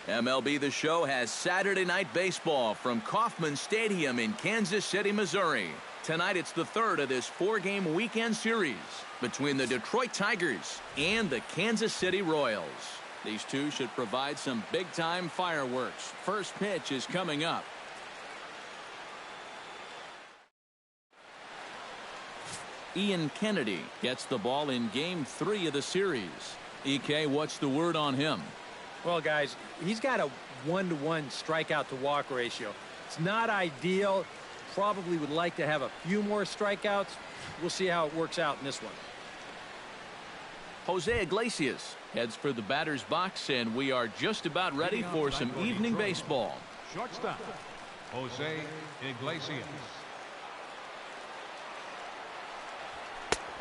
MLB The Show has Saturday Night Baseball from Kauffman Stadium in Kansas City, Missouri. Tonight it's the third of this four-game weekend series between the Detroit Tigers and the Kansas City Royals. These two should provide some big-time fireworks. First pitch is coming up. Ian Kennedy gets the ball in Game 3 of the series. EK, what's the word on him? Well, guys, he's got a 1-to-1 strikeout-to-walk ratio. It's not ideal. Probably would like to have a few more strikeouts. We'll see how it works out in this one. Jose Iglesias heads for the batter's box, and we are just about ready for some evening baseball. Shortstop, Jose Iglesias.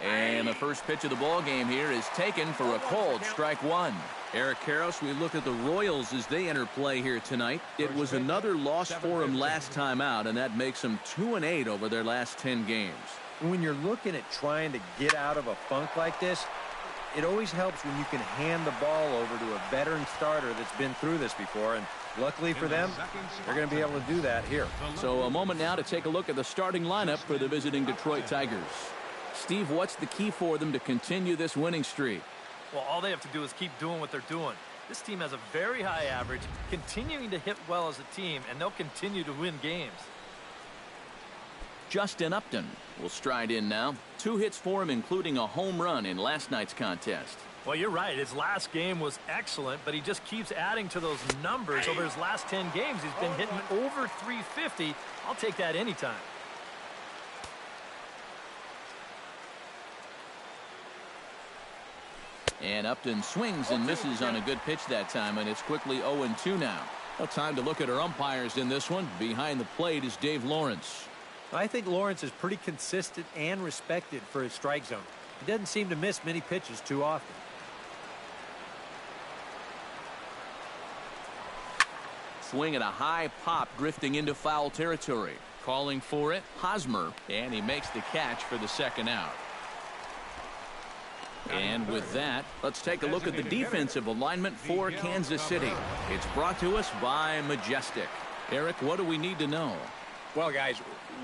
And the first pitch of the ball game here is taken for a called strike one. Eric Karros, we look at the Royals as they enter play here tonight. It was another loss for them last time out, and that makes them 2-8 over their last 10 games. When you're looking at trying to get out of a funk like this, it always helps when you can hand the ball over to a veteran starter that's been through this before, and luckily for them, they're going to be able to do that here. So a moment now to take a look at the starting lineup for the visiting Detroit Tigers. Steve, what's the key for them to continue this winning streak? Well, all they have to do is keep doing what they're doing. This team has a very high average, continuing to hit well as a team, and they'll continue to win games. Justin Upton will stride in now. 2 hits for him, including a home run in last night's contest. Well, you're right. His last game was excellent, but he just keeps adding to those numbers. Over his last 10 games, he's been hitting over 350. I'll take that anytime. And Upton swings and misses on a good pitch that time, and it's quickly 0-2 now. Well, time to look at our umpires in this one. Behind the plate is Dave Lawrence. I think Lawrence is pretty consistent and respected for his strike zone. He doesn't seem to miss many pitches too often. Swing at a high pop, drifting into foul territory. Calling for it, Hosmer, and he makes the catch for the second out. And with that, let's take a look at the defensive alignment for Kansas City. It's brought to us by Majestic. Eric, what do we need to know? Well, guys,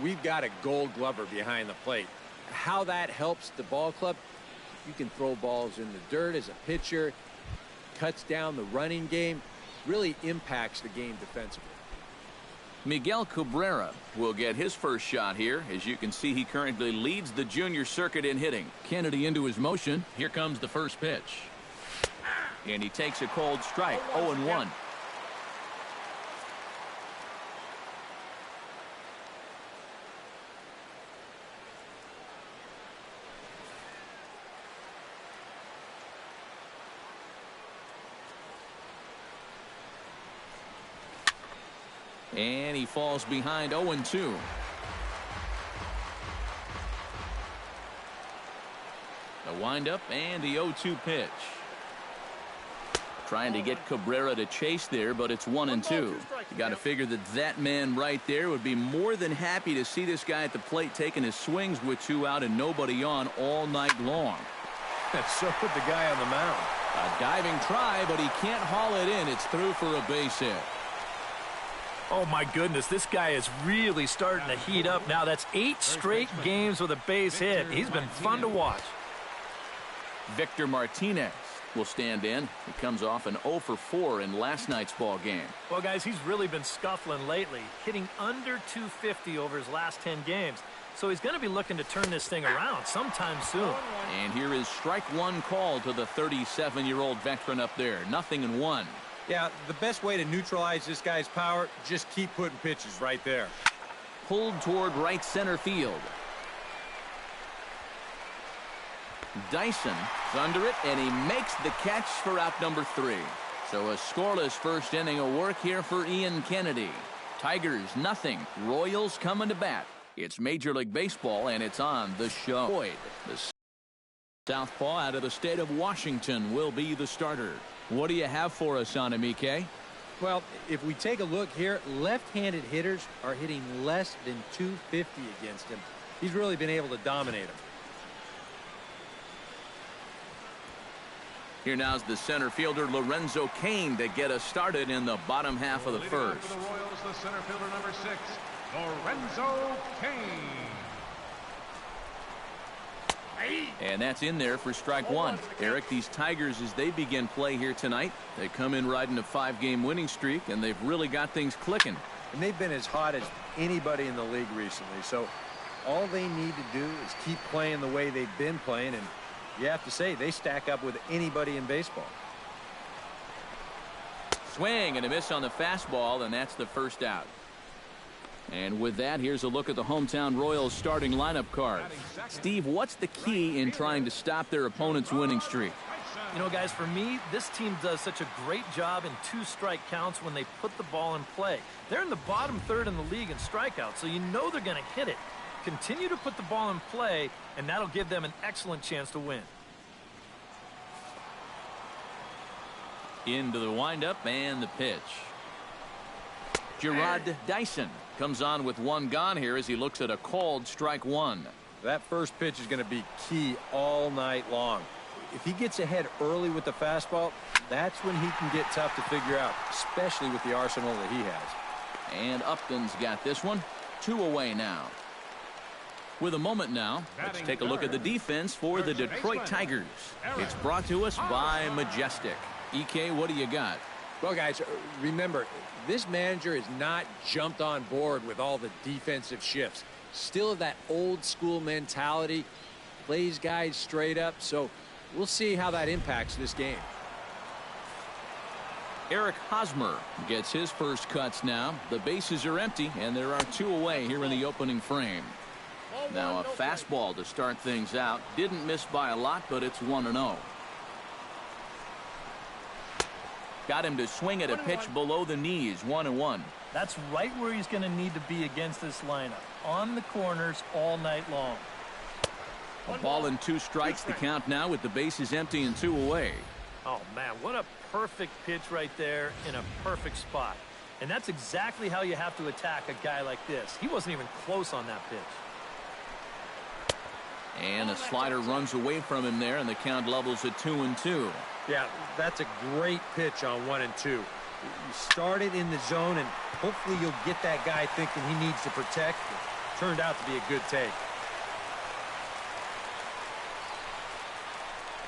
we've got a gold glover behind the plate. How that helps the ball club, you can throw balls in the dirt as a pitcher, cuts down the running game, really impacts the game defensively. Miguel Cabrera will get his first shot here. As you can see, he currently leads the junior circuit in hitting. Kennedy into his motion. Here comes the first pitch. And he takes a cold strike, 0-1. And he falls behind 0-2. The windup and the 0-2 pitch. Trying to get Cabrera to chase there, but it's 1-2. You got to figure that man right there would be more than happy to see this guy at the plate taking his swings with 2 out and nobody on all night long. So would the guy on the mound. A diving try, but he can't haul it in. It's through for a base hit. Oh, my goodness, this guy is really starting to heat up now. That's 8 straight games with a base hit. He's been fun to watch. Victor Martinez will stand in. He comes off an 0-for-4 in last night's ball game. Well, guys, he's really been scuffling lately, hitting under 250 over his last 10 games. So he's going to be looking to turn this thing around sometime soon. And here is strike one call to the 37-year-old veteran up there. 0-1. Yeah, the best way to neutralize this guy's power, just keep putting pitches right there. Pulled toward right center field. Dyson is under it, and he makes the catch for out number 3. So a scoreless first inning of work here for Ian Kennedy. Tigers, 0. Royals coming to bat. It's Major League Baseball, and it's on The Show. The southpaw out of the state of Washington will be the starter. What do you have for us on him, EK? Well, if we take a look here, left-handed hitters are hitting less than 250 against him. He's really been able to dominate them. Here now's the center fielder Lorenzo Cain to get us started in the bottom half of the first. For the Royals, the center fielder number 6, Lorenzo Cain. And that's in there for strike one. Eric, these Tigers, as they begin play here tonight, they come in riding a 5-game winning streak, and they've really got things clicking. And they've been as hot as anybody in the league recently. So all they need to do is keep playing the way they've been playing, and you have to say they stack up with anybody in baseball. Swing and a miss on the fastball, and that's the first out. And with that, here's a look at the hometown Royals starting lineup card. Steve, what's the key in trying to stop their opponent's winning streak? You know, guys, for me, this team does such a great job in 2-strike counts when they put the ball in play. They're in the bottom third in the league in strikeouts, so you know they're going to hit it. Continue to put the ball in play, and that'll give them an excellent chance to win. Into the windup and the pitch. Gerard Dyson comes on with one gone here as he looks at a called strike one. That first pitch is going to be key all night long. If he gets ahead early with the fastball, that's when he can get tough to figure out, especially with the arsenal that he has. And Upton's got this one. 2 away now. With a moment now, let's take a look at the defense for the Detroit Tigers. It's brought to us by Majestic. EK, what do you got? Well, guys, remember, this manager has not jumped on board with all the defensive shifts. Still that old school mentality, plays guys straight up, so we'll see how that impacts this game. Eric Hosmer gets his first cuts now. The bases are empty, and there are 2 away here in the opening frame. Now a fastball to start things out. Didn't miss by a lot, but it's 1-0. Got him to swing at a pitch below the knees. 1-1. That's right where he's going to need to be against this lineup. On the corners all night long. A ball and 2 strikes. The count now with the bases empty and 2 away. Oh, man, what a perfect pitch right there in a perfect spot. And that's exactly how you have to attack a guy like this. He wasn't even close on that pitch. And a slider runs away from him there, and the count levels at 2-2. Yeah, that's a great pitch on 1 and 2. You start it in the zone, and hopefully you'll get that guy thinking he needs to protect. It turned out to be a good take.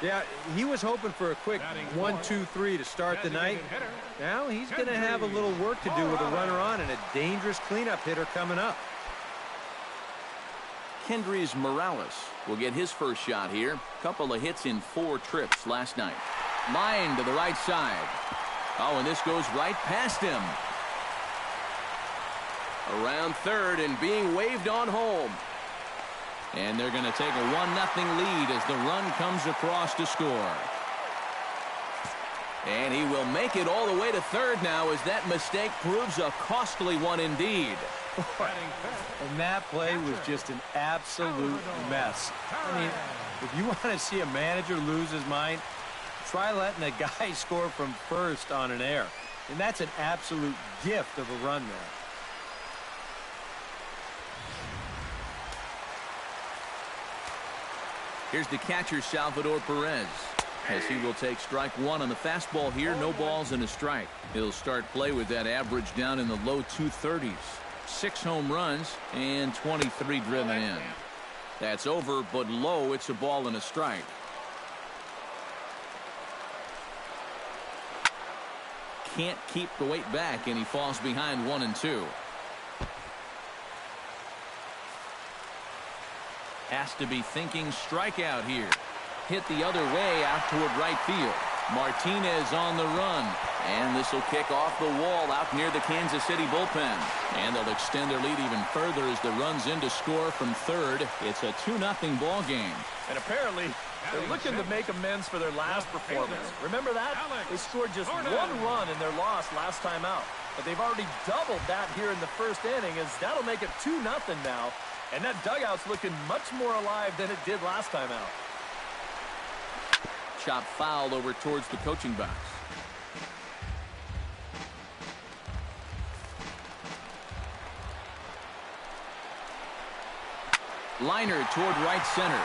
Yeah, he was hoping for a quick 1-2-3 to start the night. Now he's going to have a little work to do with a runner on and a dangerous cleanup hitter coming up. Kendrys Morales will get his first shot here. Couple of hits in 4 trips last night. Line to the right side. Oh, and this goes right past him. Around third and being waved on home. And they're going to take a 1-0 lead as the run comes across to score. And he will make it all the way to third now as that mistake proves a costly one indeed. And that play was just an absolute mess. I mean, if you want to see a manager lose his mind, try letting a guy score from first on an error. And that's an absolute gift of a run there. Here's the catcher, Salvador Perez, as he will take strike one on the fastball here. No balls and a strike. He'll start play with that average down in the low 230s. 6 home runs and 23 driven in. That's over, but low. It's a ball and a strike. Can't keep the weight back, and he falls behind 1-2. Has to be thinking strikeout here. Hit the other way out toward right field. Martinez on the run. And this will kick off the wall out near the Kansas City bullpen. And they'll extend their lead even further as the run's in to score from third. It's a 2-0 ball game. And apparently, they're looking to make amends for their last performance. Remember that? They scored just 1 run in their loss last time out. But they've already doubled that here in the first inning, as that'll make it 2-0 now. And that dugout's looking much more alive than it did last time out. Chop foul over towards the coaching box. Liner toward right center.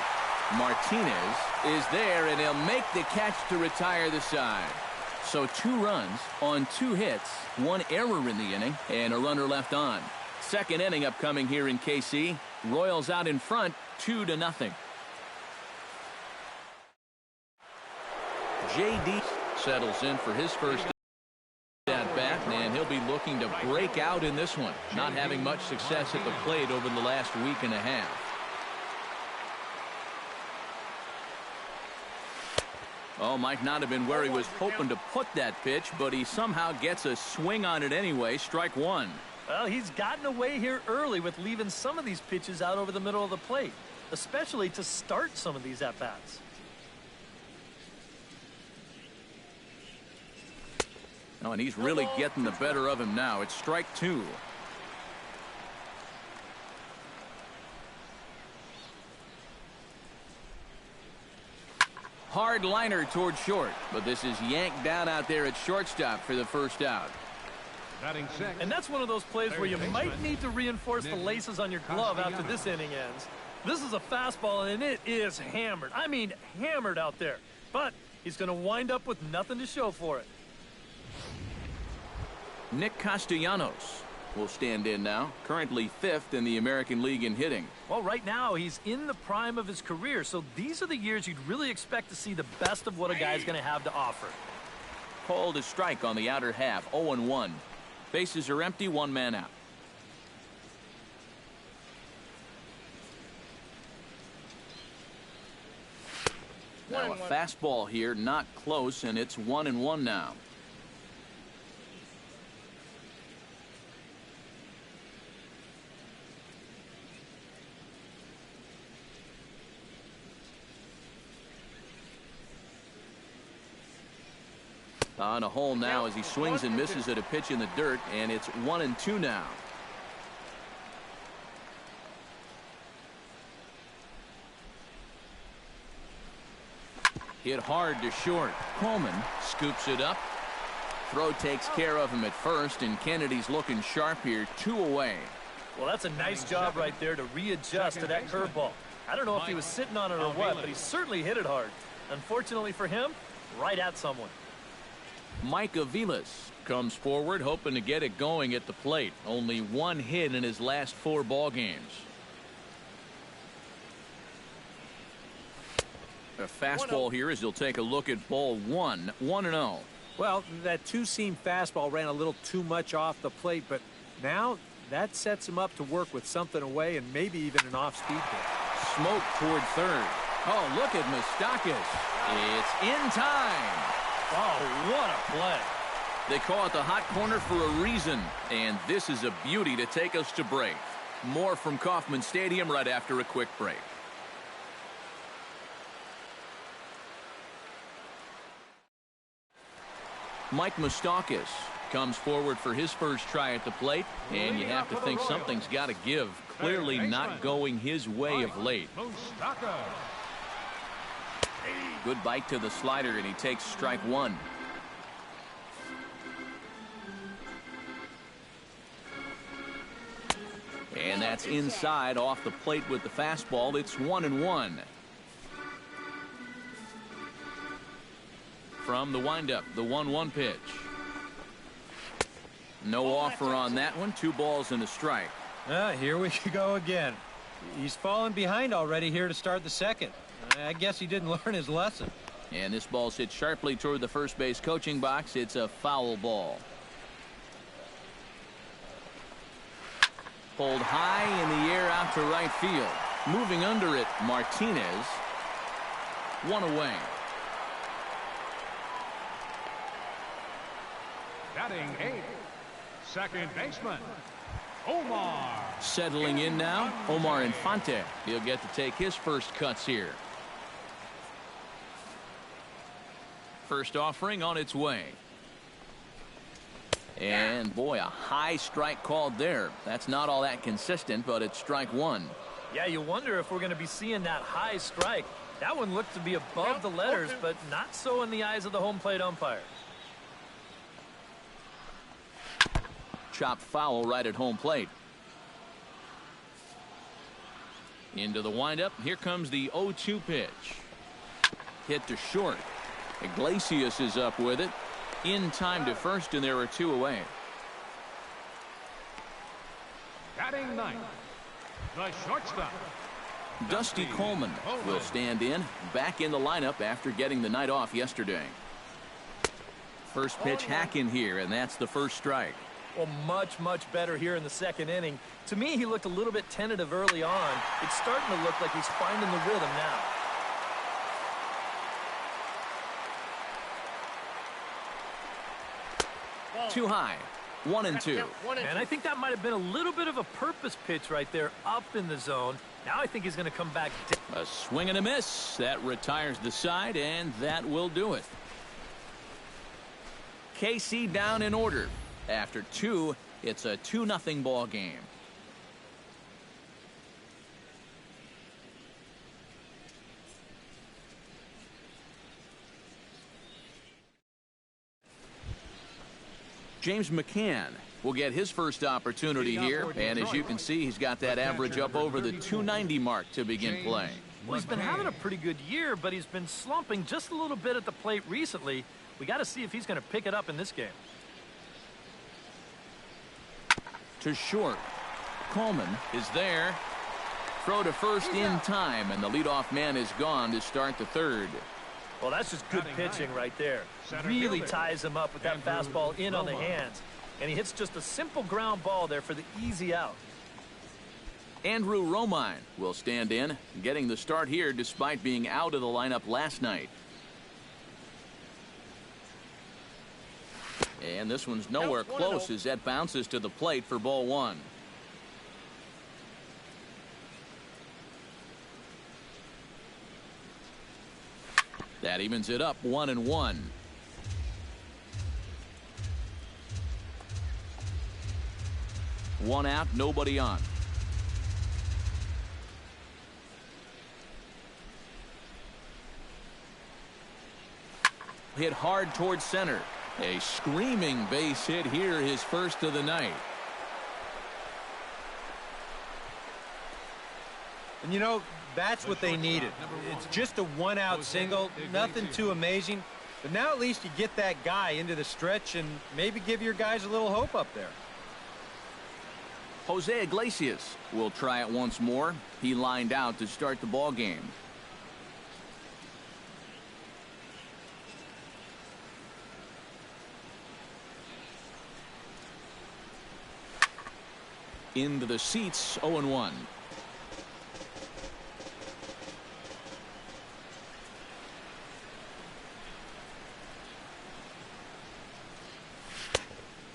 Martinez is there, and he'll make the catch to retire the side. So 2 runs on 2 hits, 1 error in the inning, and a runner left on. Second inning upcoming here in KC. Royals out in front, 2-0. J.D. settles in for his first at bat, and he'll be looking to break out in this one. Not having much success at the plate over the last week and a half. Oh, might not have been where he was hoping to put that pitch, but he somehow gets a swing on it anyway. Strike 1. Well, he's gotten away here early with leaving some of these pitches out over the middle of the plate, especially to start some of these at-bats. Oh, and he's really getting the better of him now. It's strike 2. Hard liner toward short, but this is yanked down out there at shortstop for the first out. And that's one of those plays where you might need to reinforce the laces on your glove after this inning ends. This is a fastball, and it is hammered. I mean, hammered out there. But he's going to wind up with nothing to show for it. Nick Castellanos will stand in now, currently 5th in the American League in hitting. Well, right now he's in the prime of his career, so these are the years you'd really expect to see the best of what a guy's going to have to offer. Called a strike on the outer half, 0-1. Bases are empty, 1 man out. Now a fastball here, not close, and it's 1-1 now. On a hole now as he swings and misses at a pitch in the dirt, and it's 1-2 now. Hit hard to short. Coleman scoops it up. Throw takes care of him at first, and Kennedy's looking sharp here, 2 away. Well, that's a nice job right there to readjust to that curveball. I don't know if he was sitting on it or what, but he certainly hit it hard. Unfortunately for him, right at someone. Mike Aviles comes forward hoping to get it going at the plate. Only 1 hit in his last 4 ball games. A fastball here as he'll take a look at ball 1. 1-0. Well, that 2-seam fastball ran a little too much off the plate, but now that sets him up to work with something away and maybe even an off-speed pitch. Smoke toward third. Oh, look at Moustakas. It's in time. Oh, what a play. They call it the hot corner for a reason, and this is a beauty to take us to break. More from Kauffman Stadium right after a quick break. Mike Moustakas comes forward for his first try at the plate, and you have to think something's got to give. Clearly not going his way of late. Good bite to the slider, and he takes strike 1. And that's inside off the plate with the fastball. It's 1-1. From the windup, the 1-1 pitch. No offer on that one. 2 balls and a strike. Here we go again. He's fallen behind already here to start the second. I guess he didn't learn his lesson. And this ball's hit sharply toward the first base coaching box. It's a foul ball. Pulled high in the air out to right field. Moving under it, Martinez. 1 away. Batting 8th, second baseman, Omar. Settling in now, Omar Infante. He'll get to take his first cuts here. First offering on its way. And boy, a high strike called there. That's not all that consistent, but it's strike 1. Yeah, you wonder if we're going to be seeing that high strike. That one looked to be above the letters, but not so in the eyes of the home plate umpire. Chopped foul right at home plate. Into the windup. Here comes the 0-2 pitch. hit to short. Iglesias is up with it. In time to first, and there are 2 away. Batting ninth, the shortstop. Dusty Coleman will stand in, back in the lineup after getting the night off yesterday. First pitch hack in here, and that's the first strike. Well, much better here in the second inning. To me, he looked a little bit tentative early on. It's starting to look like he's finding the rhythm now. Too high. 1-2. And I think that might have been a little bit of a purpose pitch right there up in the zone. Now I think he's going to come back. A swing and a miss. That retires the side, and that will do it. KC down in order. After 2, it's a 2-0 ball game. James McCann will get his first opportunity here, and as you can see, he's got that average up over the 290 mark to begin play. Well, he's been having a pretty good year, but he's been slumping just a little bit at the plate recently. We got to see if he's going to pick it up in this game. To short. Coleman is there. Throw to first in time, and the leadoff man is gone to start the third. Well, that's just good pitching right there. Really ties him up with that fastball in on the hands. And he hits just a simple ground ball there for the easy out. Andrew Romine will stand in, getting the start here despite being out of the lineup last night. And this one's nowhere close as that bounces to the plate for ball 1. That evens it up 1-1. One out, nobody on. Hit hard towards center. A screaming base hit here, his first of the night. And you know, that's what they needed. It's just a 1-out single, nothing too amazing. But now at least you get that guy into the stretch and maybe give your guys a little hope up there. Jose Iglesias will try it once more. He lined out to start the ball game. Into the seats, 0-1.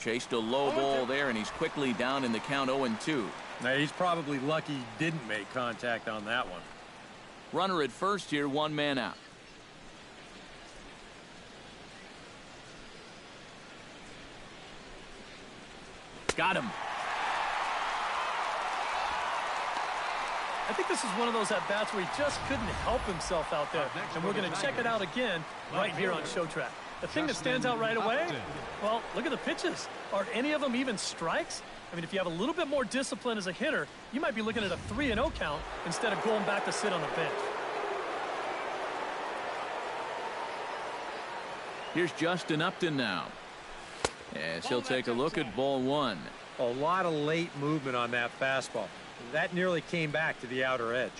Chased a low ball there, and he's quickly down in the count 0-2. Now, he's probably lucky he didn't make contact on that one. Runner at first here, 1 man out. Got him. I think this is one of those at-bats where he just couldn't help himself out there. And we're going to check it out again right here on Show Track. The thing that stands out right away, well, look at the pitches. Are any of them even strikes? I mean, if you have a little bit more discipline as a hitter, you might be looking at a 3-0 count instead of going back to sit on the bench. Here's Justin Upton now. As he'll take a look at ball 1. A lot of late movement on that fastball. That nearly came back to the outer edge.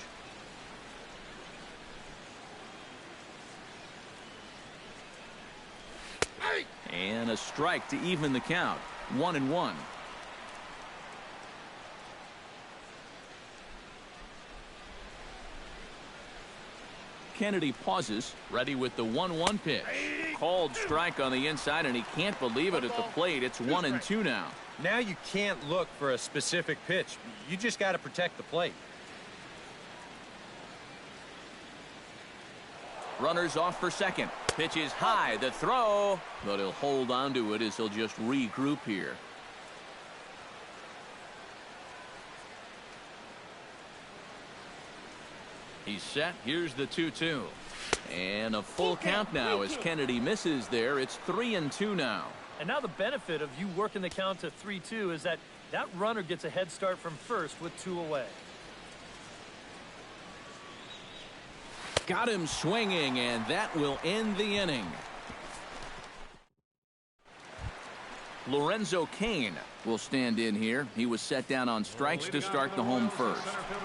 And a strike to even the count. 1-1. Kennedy pauses, ready with the 1-1 pitch. Called strike on the inside, and he can't believe it at the plate. It's 1-2 now. Now you can't look for a specific pitch. You just got to protect the plate. Runners off for second. Pitch is high. The throw. But he'll hold on to it as he'll just regroup here. He's set. Here's the 2-2. And a full count now as Kennedy misses there. It's 3-2 now. And now the benefit of you working the count to 3-2 is that that runner gets a head start from first with 2 away. Got him swinging, and that will end the inning. Lorenzo Cain will stand in here. He was set down on strikes to start the home first.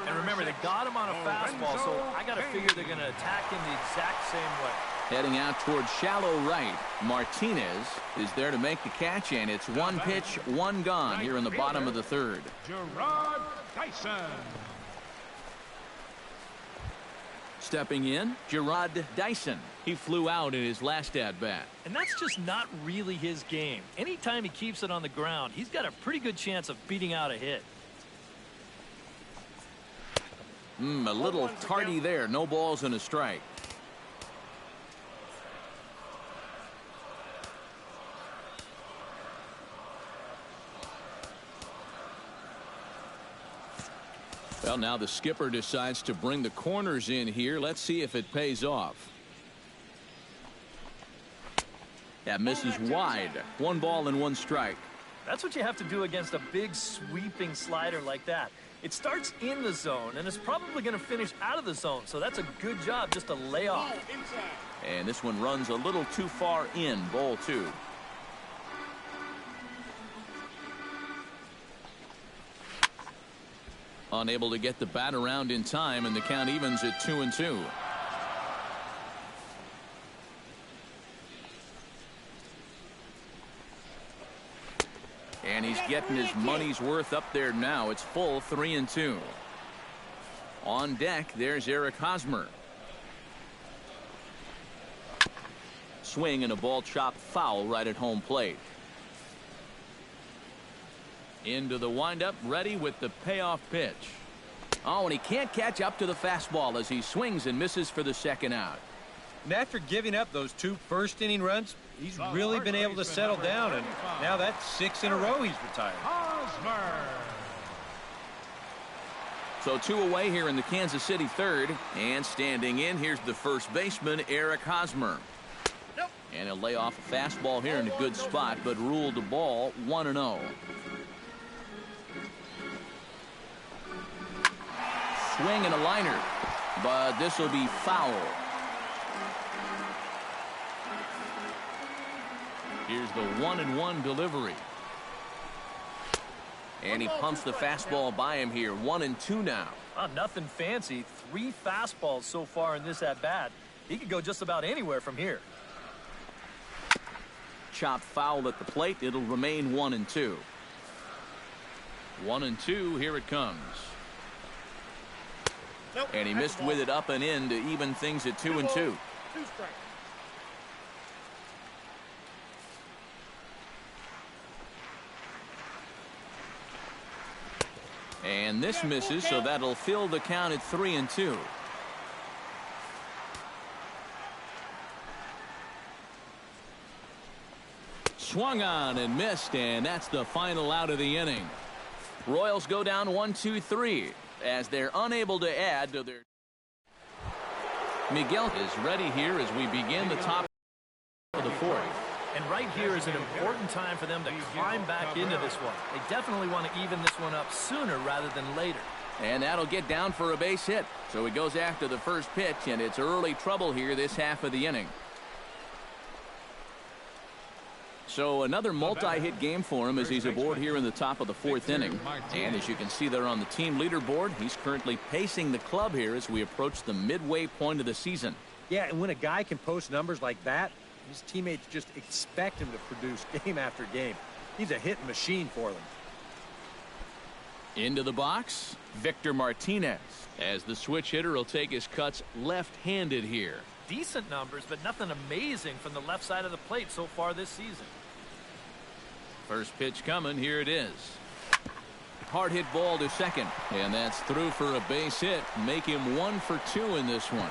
And remember, they got him on a fastball, so I got to figure they're going to attack him the exact same way. Heading out towards shallow right, Martinez is there to make the catch, and it's one pitch, one gone here in the bottom of the third. Gerard Dyson. Stepping in, Gerard Dyson. He flew out in his last at-bat. And that's just not really his game. Anytime he keeps it on the ground, he's got a pretty good chance of beating out a hit. A little tardy there. No balls and a strike. Well, now the skipper decides to bring the corners in here. Let's see if it pays off. That misses wide. 1 ball and 1 strike. That's what you have to do against a big sweeping slider like that. It starts in the zone, and it's probably going to finish out of the zone, so that's a good job just to lay off. And this one runs a little too far in. Ball 2. Unable to get the bat around in time, and the count evens at 2-2. And he's getting his money's worth up there now. It's full 3-2. On deck, there's Eric Hosmer. Swing and a ball chopped foul right at home plate. Into the windup, ready with the payoff pitch. Oh, and he can't catch up to the fastball as he swings and misses for the second out. And after giving up those 2 first-inning runs, he's really been able to settle down, and now that's 6 in a row he's retired. So 2 away here in the Kansas City third, and standing in, here's the first baseman, Eric Hosmer. And he'll lay off a fastball here in a good spot, but ruled the ball 1-0. Swing and a liner, but this will be foul. Here's the 1-1 delivery. And he pumps the fastball by him here. 1-2 now. Nothing fancy. 3 fastballs so far in this at-bat. He could go just about anywhere from here. Chopped foul at the plate. It'll remain 1-2. 1-2. Here it comes. And he missed with it up and in to even things at 2-2. And this misses, so that'll fill the count at 3-2. Swung on and missed, and that's the final out of the inning. Royals go down 1-2-3 as they're unable to add to their. Miguel is ready here as we begin the top of the fourth. And right here is an important time for them to climb back into this one. They definitely want to even this one up sooner rather than later. And that'll get down for a base hit. So he goes after the first pitch, and it's early trouble here this half of the inning. So another multi-hit game for him as he's aboard here in the top of the fourth inning. And as you can see there on the team leaderboard, he's currently pacing the club here as we approach the midway point of the season. Yeah, and when a guy can post numbers like that, his teammates just expect him to produce game after game. He's a hitting machine for them. Into the box, Victor Martinez, as the switch hitter will take his cuts left-handed here. Decent numbers, but nothing amazing from the left side of the plate so far this season. First pitch coming. Here it is. Hard hit ball to second, and that's through for a base hit. Make him 1 for 2 in this one.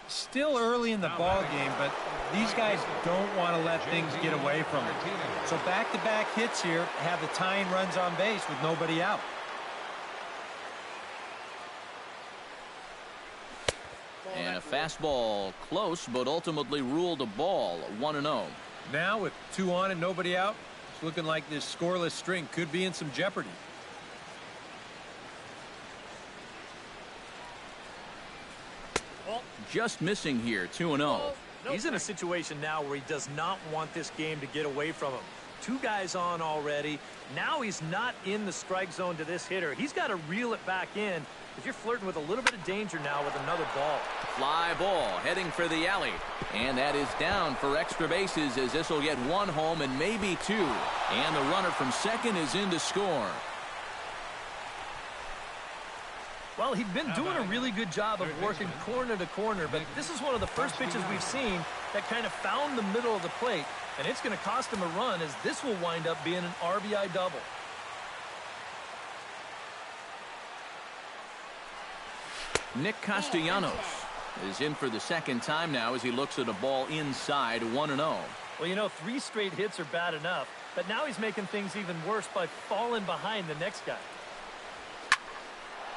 Still early in the ball game, but these guys don't want to let things get away from them. So back-to-back hits here have the tying runs on base with nobody out. And a fastball close, but ultimately ruled a ball. 1-0. Now with 2 on and nobody out, it's looking like this scoreless string could be in some jeopardy. Just missing here, 2-0. He's in a situation now where he does not want this game to get away from him. 2 guys on already. Now he's not in the strike zone to this hitter. He's got to reel it back in if you're flirting with a little bit of danger now with another ball. Fly ball heading for the alley. And that is down for extra bases as this will get 1 home and maybe 2. And the runner from second is in to score. Well, he'd been doing a really good job of working corner to corner, but this is one of the first pitches we've seen that kind of found the middle of the plate, and it's going to cost him a run as this will wind up being an RBI double. Nick Castellanos is in for the second time now as he looks at a ball inside, 1-0. Well, you know, 3 straight hits are bad enough, but now he's making things even worse by falling behind the next guy.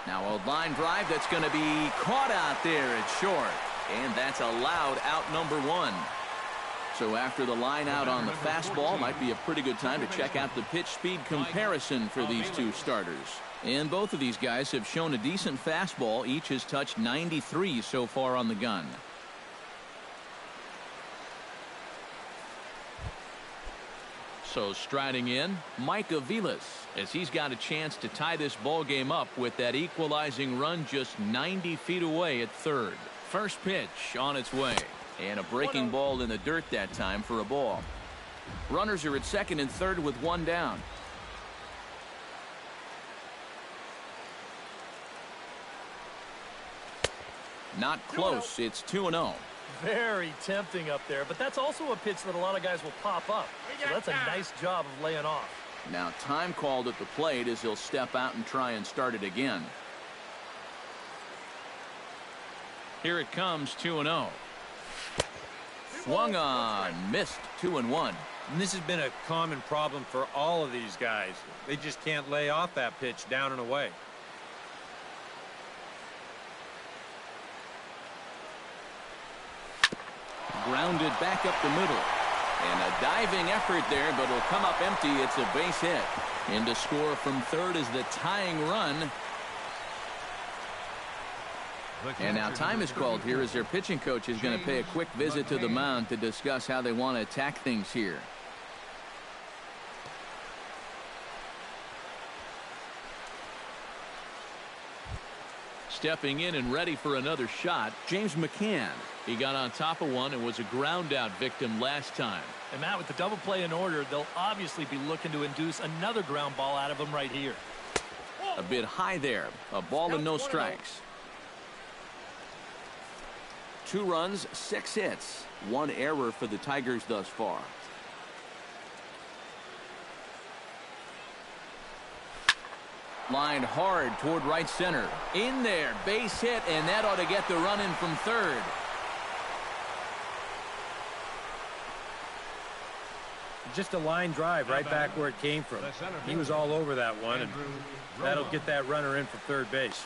Now a line drive that's going to be caught out there at short. And that's allowed out number 1. So after the line out on the fastball, might be a pretty good time to check out the pitch speed comparison for these 2 starters. And both of these guys have shown a decent fastball. Each has touched 93 so far on the gun. So striding in, Mike Aviles, as he's got a chance to tie this ball game up with that equalizing run just 90 feet away at third. First pitch on its way. And a breaking ball in the dirt that time for a ball. Runners are at second and third with 1 down. Not close. It's 2-0. Very tempting up there, but that's also a pitch that a lot of guys will pop up. So that's a nice job of laying off. Now time called at the plate as he'll step out and try and start it again. Here it comes, 2-0. Swung on, missed, 2-1. And this has been a common problem for all of these guys. They just can't lay off that pitch down and away. Grounded back up the middle. And a diving effort there, but it'll come up empty. It's a base hit. And to score from third is the tying run. And now time is called here as their pitching coach is going to pay a quick visit to the mound to discuss how they want to attack things here. Stepping in and ready for another shot, James McCann. He got on top of one and was a ground out victim last time. And Matt, with the double play in order, they'll obviously be looking to induce another ground ball out of him right here. A bit high there. A ball and no strikes. 2 runs, 6 hits. 1 error for the Tigers thus far. Lined hard toward right center. In there, base hit, and that ought to get the run in from third. Just a line drive right back where it came from. He was all over that one, and that'll get that runner in for third base.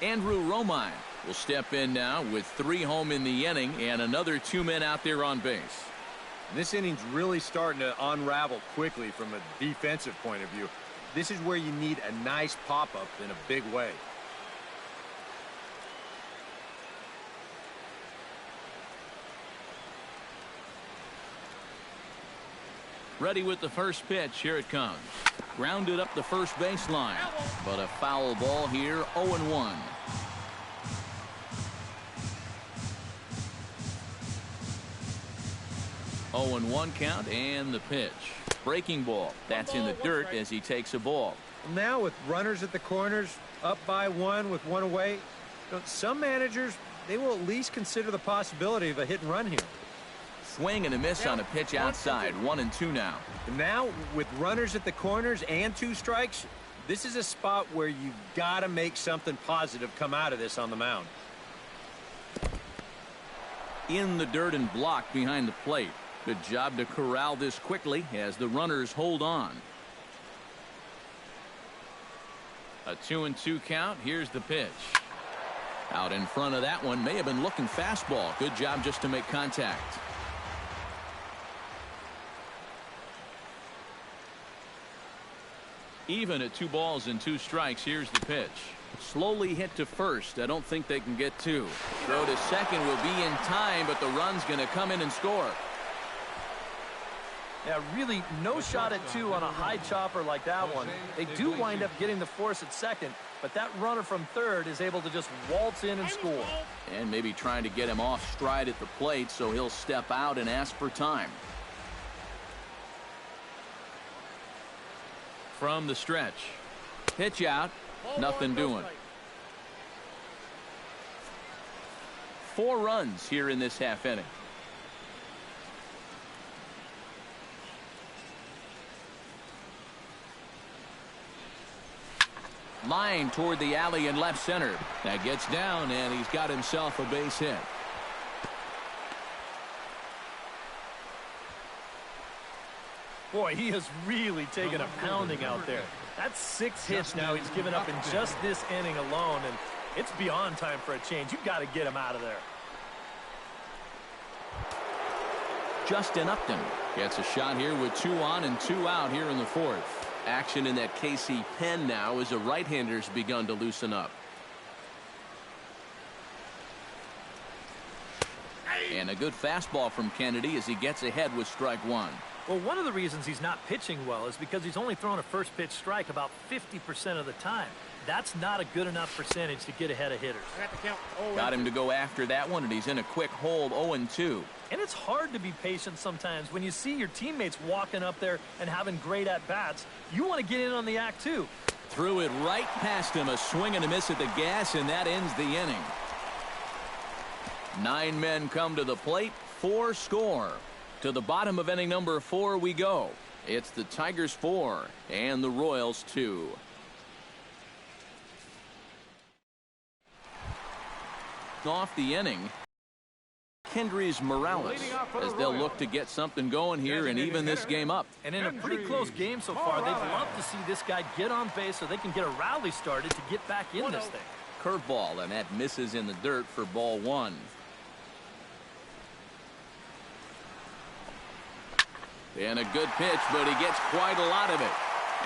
Andrew Romine will step in now with 3 home in the inning and another 2 men out there on base. This inning's really starting to unravel quickly from a defensive point of view. This is where you need a nice pop-up in a big way. Ready with the first pitch. Here it comes. Grounded up the first baseline. But a foul ball here, 0-1. Oh and 1 count and the pitch. Breaking ball. That's in the dirt as he takes a ball. Now with runners at the corners, up by 1 with 1 away, some managers, they will at least consider the possibility of a hit and run here. Swing and a miss on a pitch outside. 1-2 now. And now with runners at the corners and 2 strikes, this is a spot where you've got to make something positive come out of this on the mound. In the dirt and blocked behind the plate. Good job to corral this quickly as the runners hold on. A 2-2 count. Here's the pitch. Out in front of that one. May have been looking fastball. Good job just to make contact. Even at 2 balls and 2 strikes. Here's the pitch. Slowly hit to first. I don't think they can get 2. Throw to second will be in time, but the run's going to come in and score. Yeah, really no shot at 2 on a high chopper like that one. They do wind up getting the force at second, but that runner from third is able to just waltz in and score. And maybe trying to get him off stride at the plate, so he'll step out and ask for time. From the stretch. Pitch out. Nothing doing. 4 runs here in this half inning. Line toward the alley in left center. That gets down, and he's got himself a base hit. Boy, he has really taken a pounding out there. That's 6 hits now he's given up in just this inning alone, and it's beyond time for a change. You've got to get him out of there. Justin Upton gets a shot here with 2 on and 2 out here in the 4th. Action in that KC pen now as the right-hander's begun to loosen up. And a good fastball from Kennedy as he gets ahead with strike 1. Well, one of the reasons he's not pitching well is because he's only thrown a first pitch strike about 50% of the time. That's not a good enough percentage to get ahead of hitters. Got him to go after that one, and he's in a quick hold 0-2. And it's hard to be patient sometimes when you see your teammates walking up there and having great at-bats. You want to get in on the act, too. Threw it right past him, a swing and a miss at the gas, and that ends the inning. 9 men come to the plate, 4 score. To the bottom of inning number 4 we go. It's the Tigers 4 and the Royals 2. Off the inning, Kendrys Morales, as they'll look to get something going here and even this game up. And in a pretty close game so far, they'd love to see this guy get on base so they can get a rally started to get back in this thing. Curveball, and that misses in the dirt for ball 1. And a good pitch, but he gets quite a lot of it.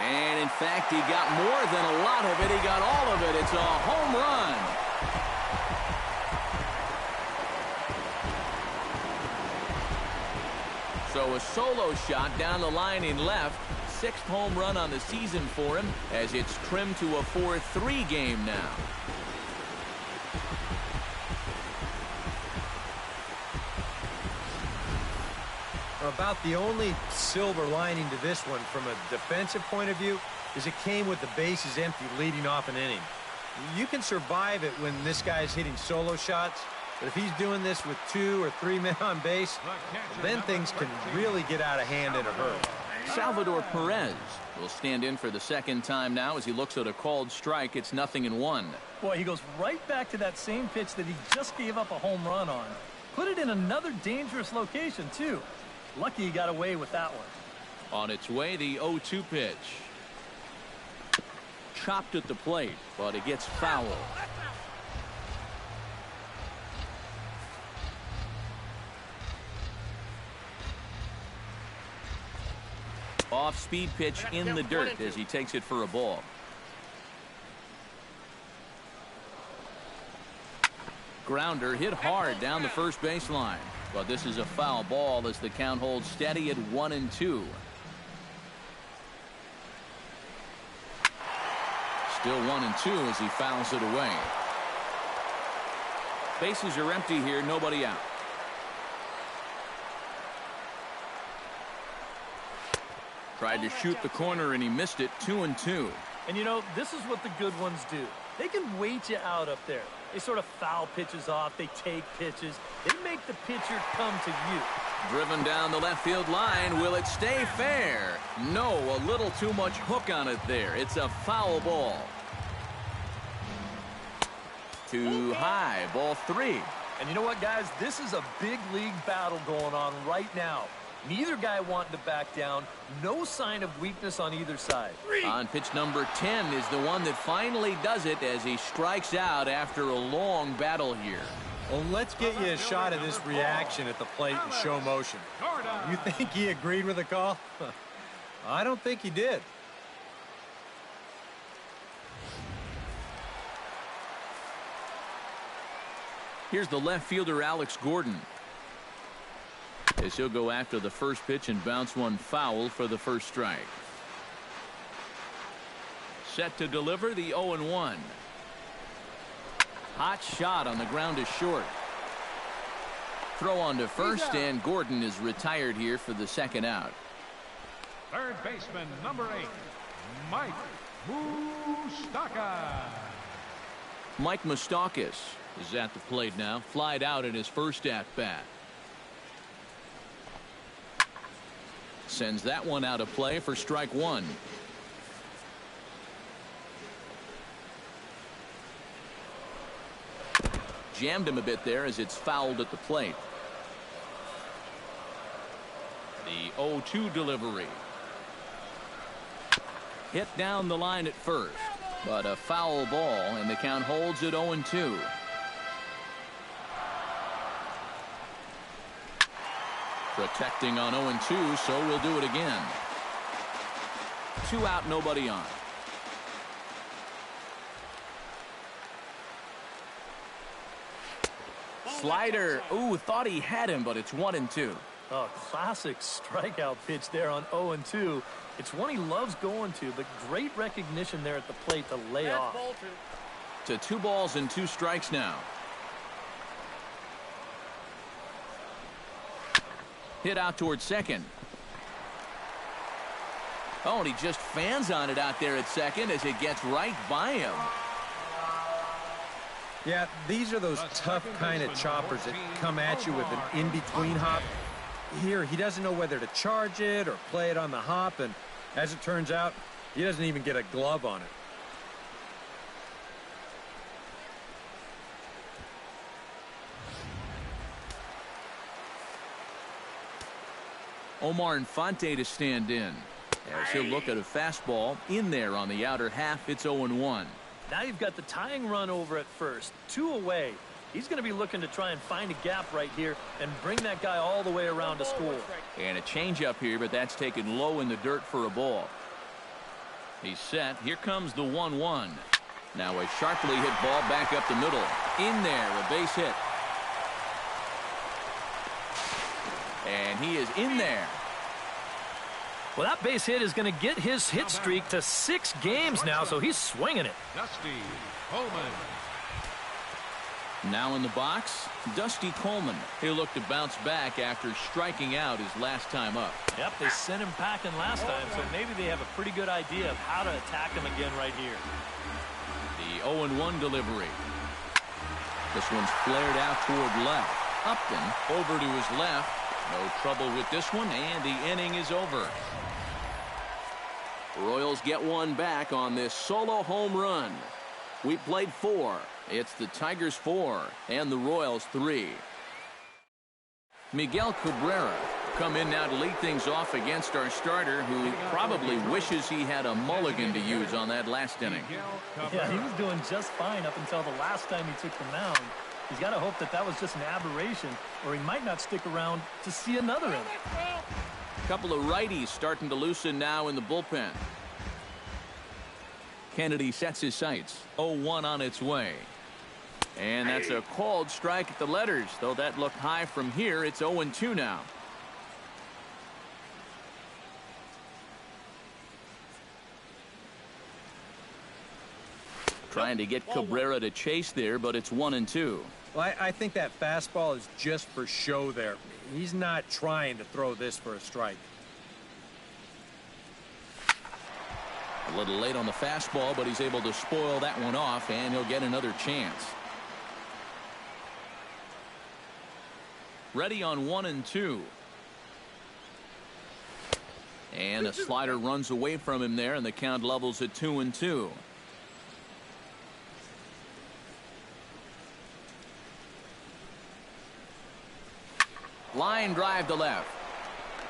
And in fact, he got more than a lot of it. He got all of it. It's a home run. So a solo shot down the line in left. 6th home run on the season for him as it's trimmed to a 4-3 game now. About the only silver lining to this one from a defensive point of view is it came with the bases empty leading off an inning. You can survive it when this guy's hitting solo shots, but if he's doing this with 2 or 3 men on base, then things can really get out of hand in a hurry. Salvador Perez will stand in for the 2nd time now as he looks at a called strike. It's 0-1. Boy, he goes right back to that same pitch that he just gave up a home run on. Put it in another dangerous location, too. Lucky he got away with that one. On its way, the 0-2 pitch. Chopped at the plate, but it gets foul. Off-speed pitch in the dirt as he takes it for a ball. Grounder hit hard down the first baseline. But this is a foul ball as the count holds steady at 1-2. Still 1-2 as he fouls it away. Bases are empty here, nobody out. Tried to shoot the corner and he missed it. 2-2. And you know, this is what the good ones do. They can wait you out up there. They sort of foul pitches off. They take pitches. They make the pitcher come to you. Driven down the left field line. Will it stay fair? No, a little too much hook on it there. It's a foul ball. Too high. Ball 3. And you know what, guys? This is a big league battle going on right now. Neither guy wanting to back down. No sign of weakness on either side. On pitch number 10 is the one that finally does it as he strikes out after a long battle here. Well, let's get you a shot of this reaction at the plate in show motion. You think he agreed with the call? I don't think he did. Here's the left fielder, Alex Gordon. As he'll go after the first pitch and bounce one foul for the first strike. Set to deliver the 0-1. Hot shot on the ground is short. Throw on to first, and Gordon is retired here for the second out. Third baseman, number 8, Mike Moustakas. Mike Moustakas is at the plate now. Flied out in his first at-bat. Sends that one out of play for strike one. Jammed him a bit there as it's fouled at the plate. The 0-2 delivery. Hit down the line at first, but a foul ball, and the count holds at 0-2. Protecting on 0-2, so we'll do it again. 2 out, nobody on. Slider. Ooh, thought he had him, but it's 1-2. Oh, classic strikeout pitch there on 0-2. It's one he loves going to, but great recognition there at the plate to lay off. To 2 balls and 2 strikes now. Hit out towards second. Oh, and he just fans on it out there at second as it gets right by him. Yeah, these are those tough kind of choppers that come at you with an in-between hop. Here, he doesn't know whether to charge it or play it on the hop, and as it turns out, he doesn't even get a glove on it. Omar Infante to stand in. As he'll look at a fastball in there on the outer half. It's 0-1. Now you've got the tying run over at first. 2 away. He's going to be looking to try and find a gap right here and bring that guy all the way around to score. And a changeup here, but that's taken low in the dirt for a ball. He's set. Here comes the 1-1. Now a sharply hit ball back up the middle. In there, a base hit. And he is in there. Well, that base hit is going to get his hit streak to 6 games now, so he's swinging it. Dusty Coleman. Now in the box, Dusty Coleman. He'll look to bounce back after striking out his last time up. Yep, they sent him packing last time, so maybe they have a pretty good idea of how to attack him again right here. The 0-1 delivery. This one's flared out toward left. Upton over to his left. No trouble with this one, and the inning is over. Royals get one back on this solo home run. We played 4. It's the Tigers 4 and the Royals 3. Miguel Cabrera come in now to lead things off against our starter, who probably wishes he had a mulligan to use on that last inning. Yeah, he was doing just fine up until the last time he took the mound. He's got to hope that that was just an aberration, or he might not stick around to see another inning. A couple of righties starting to loosen now in the bullpen. Kennedy sets his sights. 0-1 on its way. And that's a called strike at the letters. Though that looked high from here, it's 0-2 now. Trying to get Cabrera to chase there, but it's 1-2. Well, I think that fastball is just for show there. He's not trying to throw this for a strike. A little late on the fastball, but he's able to spoil that one off, and he'll get another chance. Ready on 1-2. And a slider runs away from him there, and the count levels at 2-2. Line drive to left.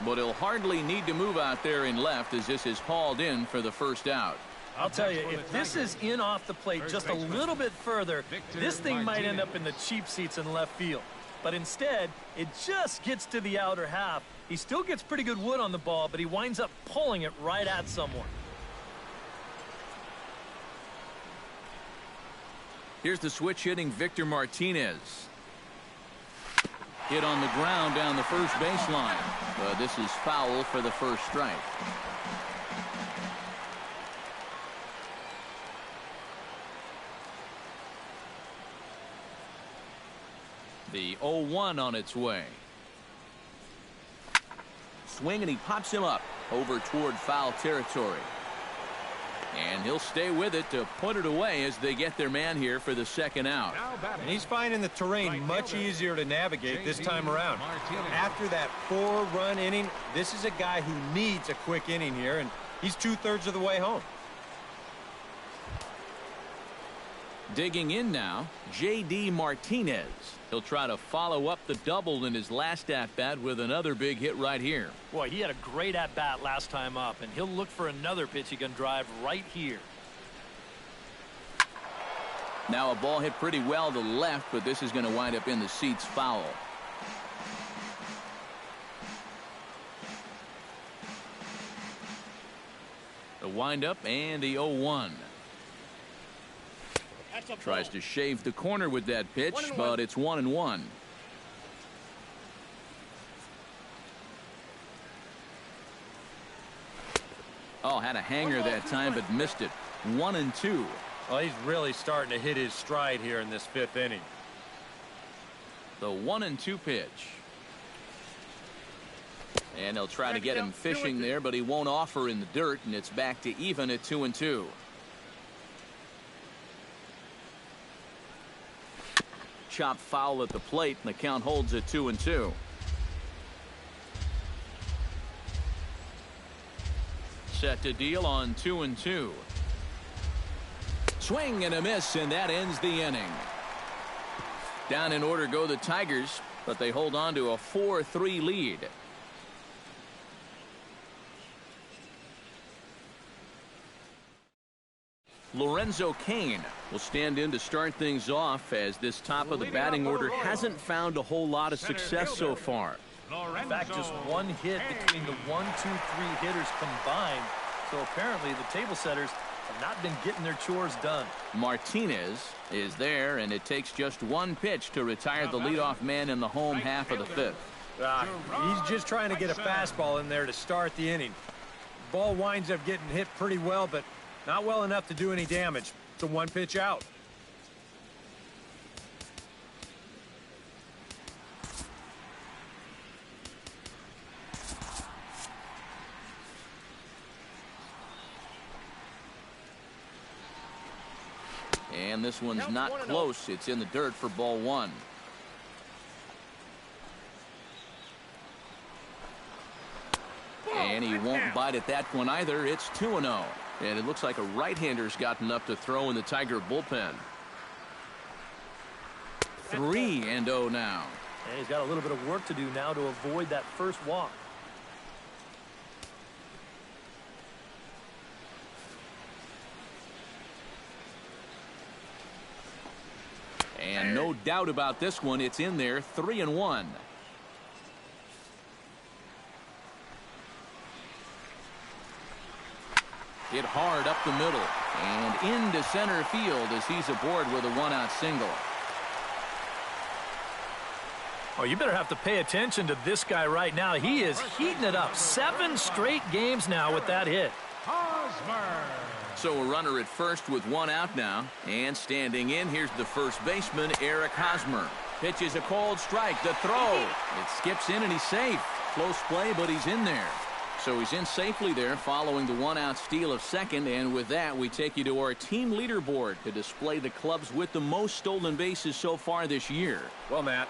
But he'll hardly need to move out there in left as this is hauled in for the first out. I'll tell you, if this is in off the plate just a little bit further, this thing might end up in the cheap seats in left field. But instead, it just gets to the outer half. He still gets pretty good wood on the ball, but he winds up pulling it right at someone. Here's the switch hitting Victor Martinez. Hit on the ground down the first baseline. But this is foul for the first strike. The 0-1 on its way. Swing, and he pops him up over toward foul territory. And he'll stay with it to put it away as they get their man here for the second out. And he's finding the terrain much easier to navigate this time around. After that 4-run inning, this is a guy who needs a quick inning here, and he's 2/3 of the way home. Digging in now, J.D. Martinez. He'll try to follow up the double in his last at-bat with another big hit right here. Boy, he had a great at-bat last time up, and he'll look for another pitch he can drive right here. Now a ball hit pretty well to left, but this is going to wind up in the seats foul. The windup and the 0-1. Tries to shave the corner with that pitch, but it's 1-1. Oh, had a hanger that time, but missed it. 1-2. Well, he's really starting to hit his stride here in this 5th inning. The 1-2 pitch. And they'll try to get him fishing there, but he won't offer in the dirt, and it's back to even at 2-2. Chop foul at the plate, and the count holds at 2-2. Set to deal on 2-2. Swing and a miss, and that ends the inning. Down in order go the Tigers, but they hold on to a 4-3 lead. Lorenzo Cain will stand in to start things off, as this top of the batting order hasn't found a whole lot of success so far. In fact, just one hit between the 1, 2, 3 hitters combined. So apparently the table setters have not been getting their chores done. Martinez is there, and it takes just one pitch to retire the leadoff man in the home half of the 5th. He's just trying to get a fastball in there to start the inning. Ball winds up getting hit pretty well, but not well enough to do any damage. It's a 1-pitch out. And this one's not close. It's in the dirt for ball 1. And he won't bite at that one either. It's 2-0. And it looks like a right-hander's gotten up to throw in the Tiger bullpen. 3-0 now. And he's got a little bit of work to do now to avoid that first walk. And no doubt about this one. It's in there. 3-1. Hit hard up the middle and into center field as he's aboard with a 1-out single. Oh, you better have to pay attention to this guy right now. He is heating it up. 7 straight games now with that hit. So a runner at first with 1 out now, and standing in, here's the first baseman, Eric Hosmer. Pitches a cold strike. The throw. It skips in and he's safe. Close play, but he's in there. So he's in safely there following the 1-out steal of second, and with that we take you to our team leaderboard to display the clubs with the most stolen bases so far this year. Well, Matt,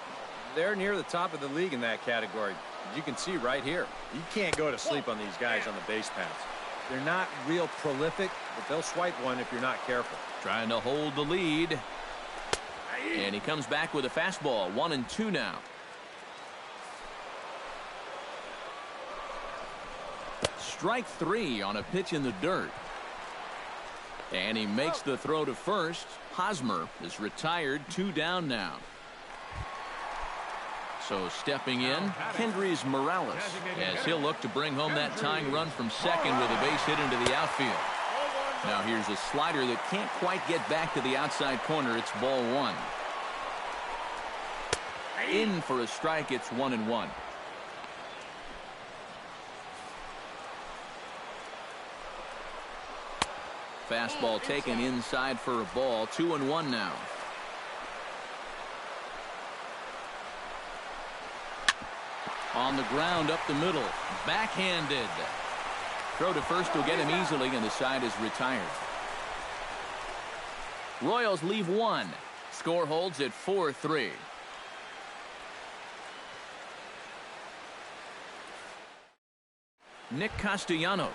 they're near the top of the league in that category. You can see right here. You can't go to sleep on these guys on the base paths. They're not real prolific, but they'll swipe one if you're not careful. Trying to hold the lead. And he comes back with a fastball. 1-2 now. Strike 3 on a pitch in the dirt. And he makes the throw to first. Hosmer is retired. 2 down now. So stepping in, Kendrys Morales, as he'll look to bring home that tying run from second with a base hit into the outfield. Now here's a slider that can't quite get back to the outside corner. It's ball 1. In for a strike. It's 1-1. Fastball taken inside for a ball. 2-1 now. On the ground up the middle. Backhanded. Throw to first will get him easily, and the side is retired. Royals leave one. Score holds at 4-3. Nick Castellanos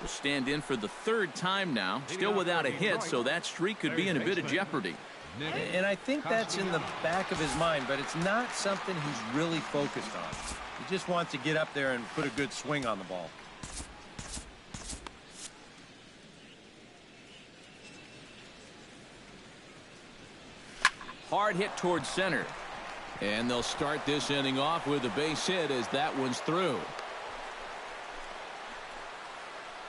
will stand in for the third time now. Still without a hit, so that streak could be in a bit of jeopardy. And I think that's in the back of his mind, but it's not something he's really focused on. He just wants to get up there and put a good swing on the ball. Hard hit towards center. And they'll start this inning off with a base hit as that one's through.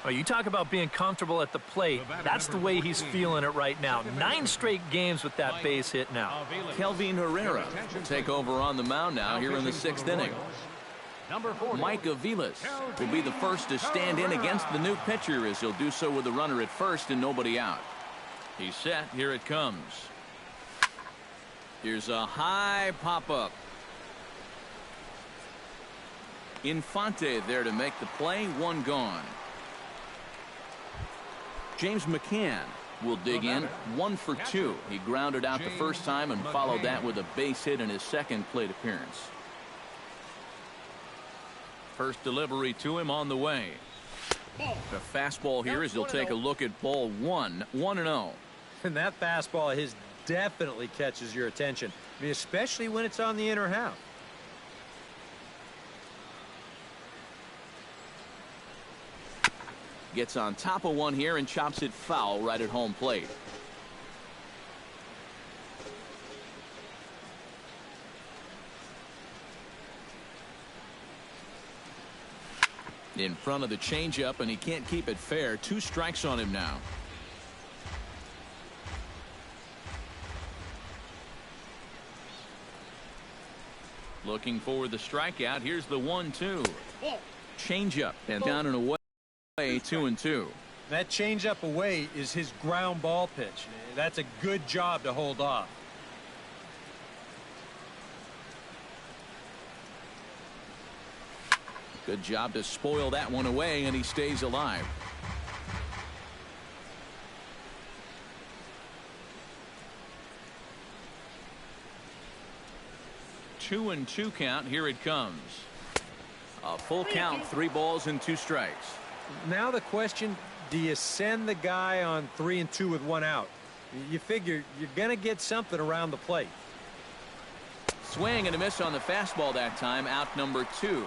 Oh, you talk about being comfortable at the plate. That's the way he's feeling it right now. 9 straight games with that base hit now. Kelvin Herrera will take over on the mound now here in the 6th inning. Mike Aviles will be the first to stand in against the new pitcher, as he'll do so with a runner at first and nobody out. He's set. Here it comes. Here's a high pop-up. Infante there to make the play. One gone. James McCann will dig in. 1 for 2. He grounded out the first time and followed that with a base hit in his second plate appearance. First delivery to him on the way. The fastball here as he'll take a look at ball 1. 1-0. And that fastball of his definitely catches your attention. I mean, especially when it's on the inner half. Gets on top of one here and chops it foul right at home plate. In front of the changeup, and he can't keep it fair. 2 strikes on him now. Looking for the strikeout. Here's the 1-2. Changeup and down and away. 2-2. That changeup away is his ground ball pitch. That's a good job to hold off. Good job to spoil that one away, and he stays alive. Two and 2 count. Here it comes. A full count. 3 balls and 2 strikes. Now the question, do you send the guy on 3 and 2 with 1 out? You figure you're going to get something around the plate. Swing and a miss on the fastball that time. Out number 2.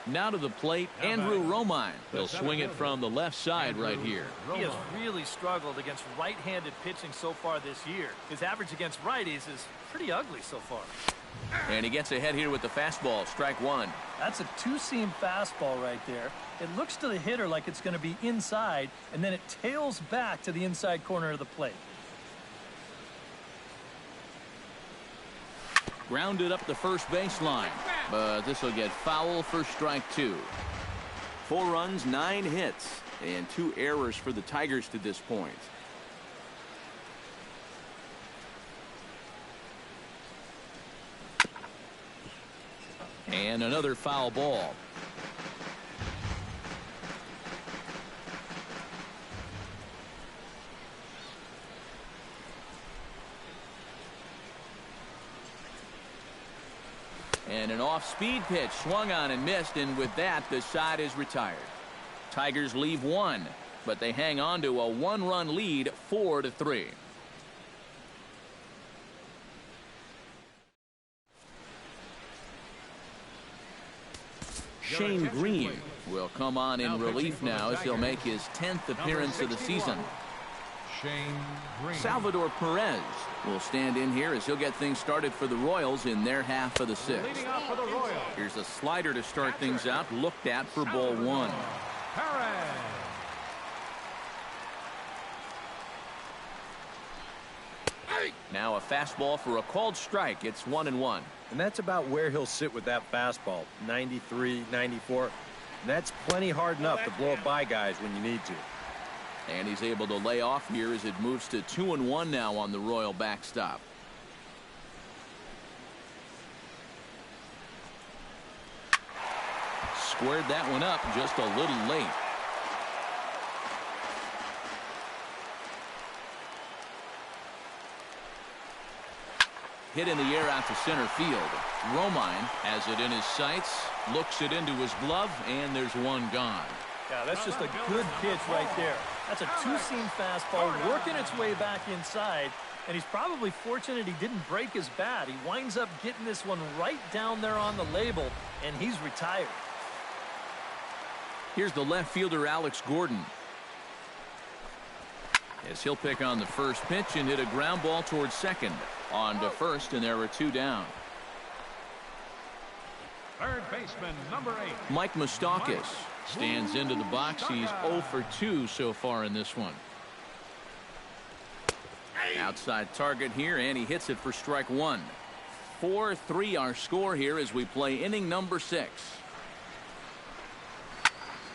Now to the plate, Andrew Romine. He'll swing it from the left side right here. He has really struggled against right-handed pitching so far this year. His average against righties is pretty ugly so far. And he gets ahead here with the fastball. Strike 1. That's a 2-seam fastball right there. It looks to the hitter like it's going to be inside, and then it tails back to the inside corner of the plate. Grounded up the first baseline, but this will get foul for strike 2. 4 runs, 9 hits, and 2 errors for the Tigers to this point. And another foul ball. And an off-speed pitch swung on and missed, and with that the side is retired. Tigers leave 1, but they hang on to a 1-run lead, 4-3. Shane Green will come on in relief now as he'll make his 10th appearance of the season. Salvador Perez will stand in here as he'll get things started for the Royals in their half of the 6th. Here's a slider to start things out, looked at for ball 1. Now a fastball for a called strike. It's 1-1. And that's about where he'll sit with that fastball, 93, 94. And that's plenty hard enough to blow it by guys when you need to. And he's able to lay off here as it moves to 2-1 now on the Royal backstop. Squared that one up just a little late. Hit in the air out to center field. Romine has it in his sights, looks it into his glove, and there's one gone. Yeah, that's just a good pitch right there. That's a two-seam fastball working its way back inside, and he's probably fortunate he didn't break his bat. He winds up getting this one right down there on the label, and he's retired. Here's the left fielder, Alex Gordon. As he'll pick on the first pitch and hit a ground ball towards second. On to first, and there are two down. Third baseman, number 8. Mike Moustakas stands into the box. He's 0 for 2 so far in this one. Outside target here, and he hits it for strike one. 4-3 our score here as we play inning number 6.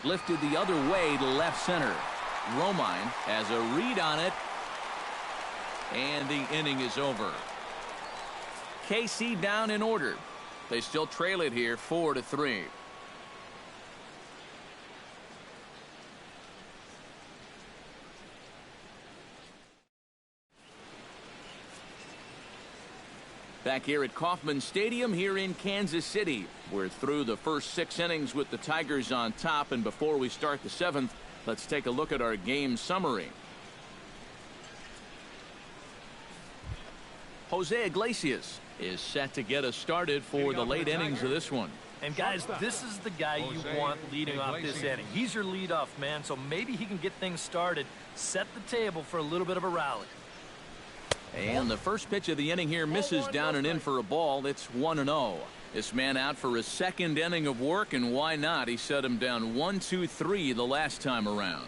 Lifted the other way to left center. Romine has a read on it, and the inning is over. KC down in order. They still trail it here 4-3. Back here at Kauffman Stadium here in Kansas City. We're through the first 6 innings with the Tigers on top, and before we start the 7th, let's take a look at our game summary. Jose Iglesias is set to get us started for the late innings of this one. And guys, this is the guy you want leading off this inning. He's your leadoff man, so maybe he can get things started, set the table for a little bit of a rally. And the first pitch of the inning here misses down and in for a ball. It's 1-0. This man out for his second inning of work, and why not? He set him down 1-2-3 the last time around.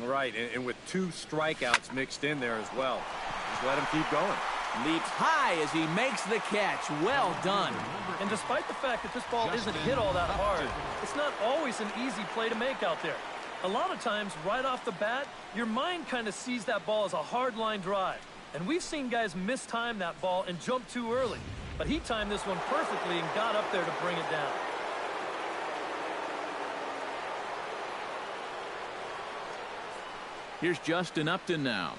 Right, and with 2 strikeouts mixed in there as well. Just let him keep going. Leaps high as he makes the catch. Well done. And despite the fact that this ball isn't hit all that hard, it's not always an easy play to make out there. A lot of times, right off the bat, your mind kind of sees that ball as a hard line drive. And we've seen guys mistime that ball and jump too early. But he timed this one perfectly and got up there to bring it down. Here's Justin Upton now,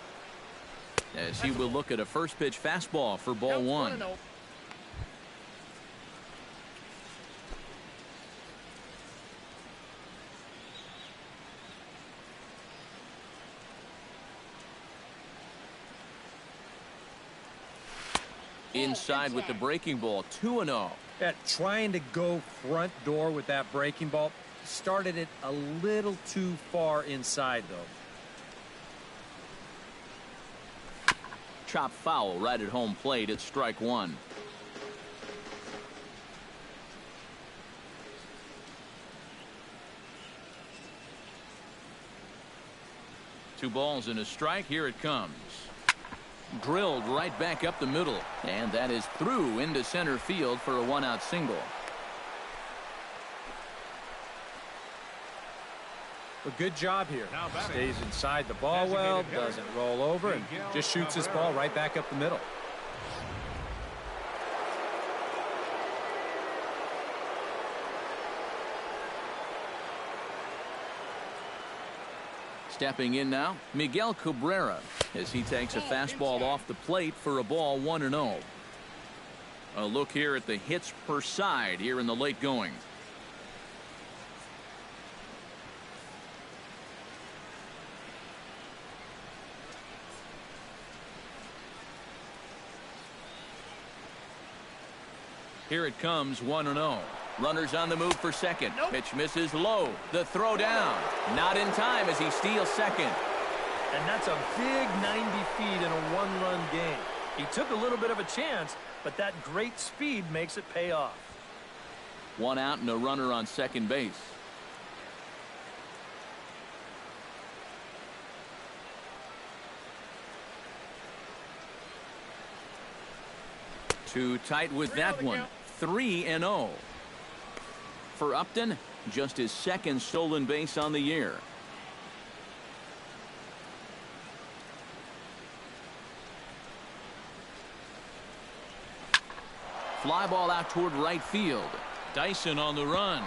as he will look at a first pitch fastball for ball one. Inside with the breaking ball, 2-0. Yeah, trying to go front door with that breaking ball. Started it a little too far inside, though. Chop foul right at home plate. It's strike one. Two balls and a strike. Here it comes. Drilled right back up the middle, and that is through into center field for a one-out single. A good job here. Stays inside the ball well, doesn't roll over, and just shoots this ball right back up the middle. Stepping in now, Miguel Cabrera, as he takes a fastball off the plate for a ball, 1-0. A look here at the hits per side here in the late going. Here it comes, 1-0. Runners on the move for second. Pitch misses low. The throw down. Not in time as he steals second. And that's a big 90 feet in a one-run game. He took a little bit of a chance, but that great speed makes it pay off. One out and a runner on second base. Too tight with that one. 3-0. For Upton, just his second stolen base on the year. Fly ball out toward right field. Dyson on the run,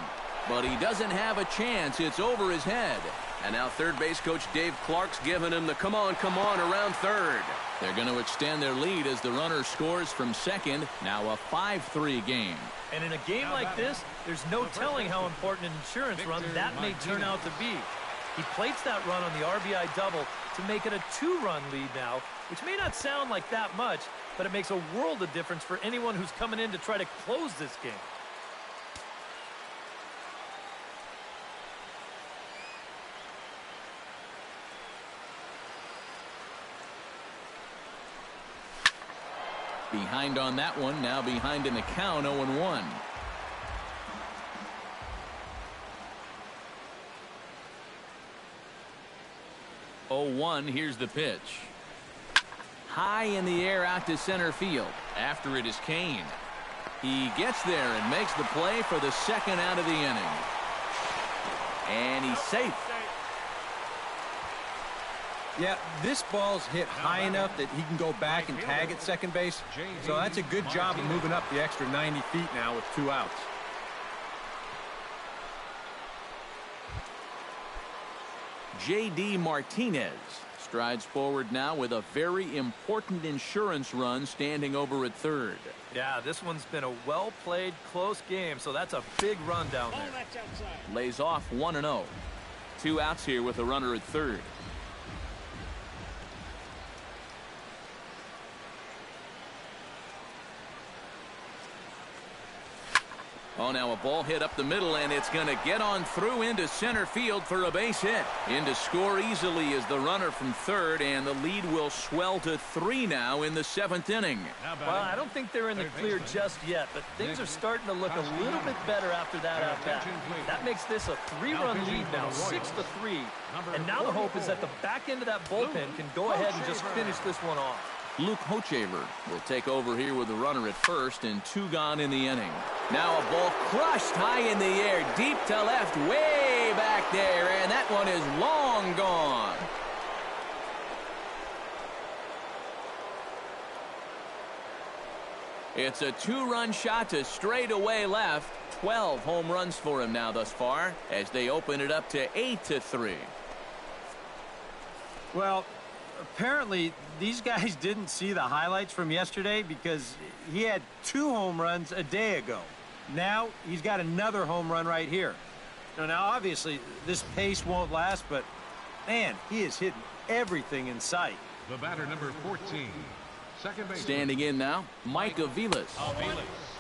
but he doesn't have a chance. It's over his head. And now third base coach Dave Clark's giving him the come on around third. They're going to extend their lead as the runner scores from second. Now a 5-3 game. And in a game like this, there's no telling how important an insurance run that may turn out to be. He plates that run on the RBI double to make it a 2-run lead now, which may not sound like that much, but it makes a world of difference for anyone who's coming in to try to close this game. Behind on that one, now behind in the count, 0-1. Here's the pitch. High in the air out to center field. After it is Kane. He gets there and makes the play for the second out of the inning. And he's safe. Yeah, this ball's hit high enough that he can go back and tag at second base. So that's a good job of moving up the extra 90 feet now with 2 outs. J.D. Martinez strides forward now with a very important insurance run standing over at third. Yeah, this one's been a well-played, close game, so that's a big run down there. Lays off 1-0. 2 outs here with a runner at third. Oh, now a ball hit up the middle, and it's going to get on through into center field for a base hit. In to score easily is the runner from third, and the lead will swell to 3 now in the 7th inning. Well, I don't think they're in the clear just yet, but things are starting to look a little bit better after that at-bat. That makes this a 3-run lead now, 6-3. And now the hope is that the back end of that bullpen can go ahead and just finish this one off. Luke Hochevar will take over here with the runner at first, and 2 gone in the inning. Now a ball crushed high in the air, deep to left, way back there, and that one is long gone. It's a 2-run shot to straightaway left. 12 home runs for him now thus far, as they open it up to 8-3. Well, apparently these guys didn't see the highlights from yesterday because he had 2 home runs a day ago. Now he's got another home run right here. Now obviously this pace won't last, but man, he is hitting everything in sight. The batter, number 14, second base. Standing in now, Mike Aviles.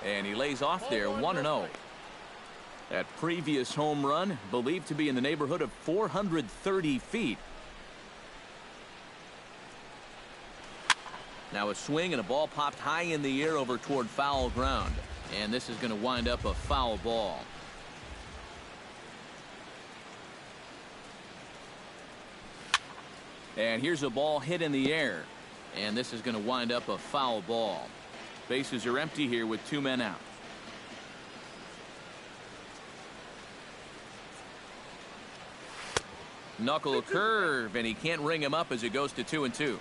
And he lays off there, 1-0. That previous home run believed to be in the neighborhood of 430 feet. Now a swing and a ball popped high in the air over toward foul ground. And this is going to wind up a foul ball. And here's a ball hit in the air. And this is going to wind up a foul ball. Bases are empty here with 2 men out. Knuckle curve, and he can't ring him up as it goes to 2-2.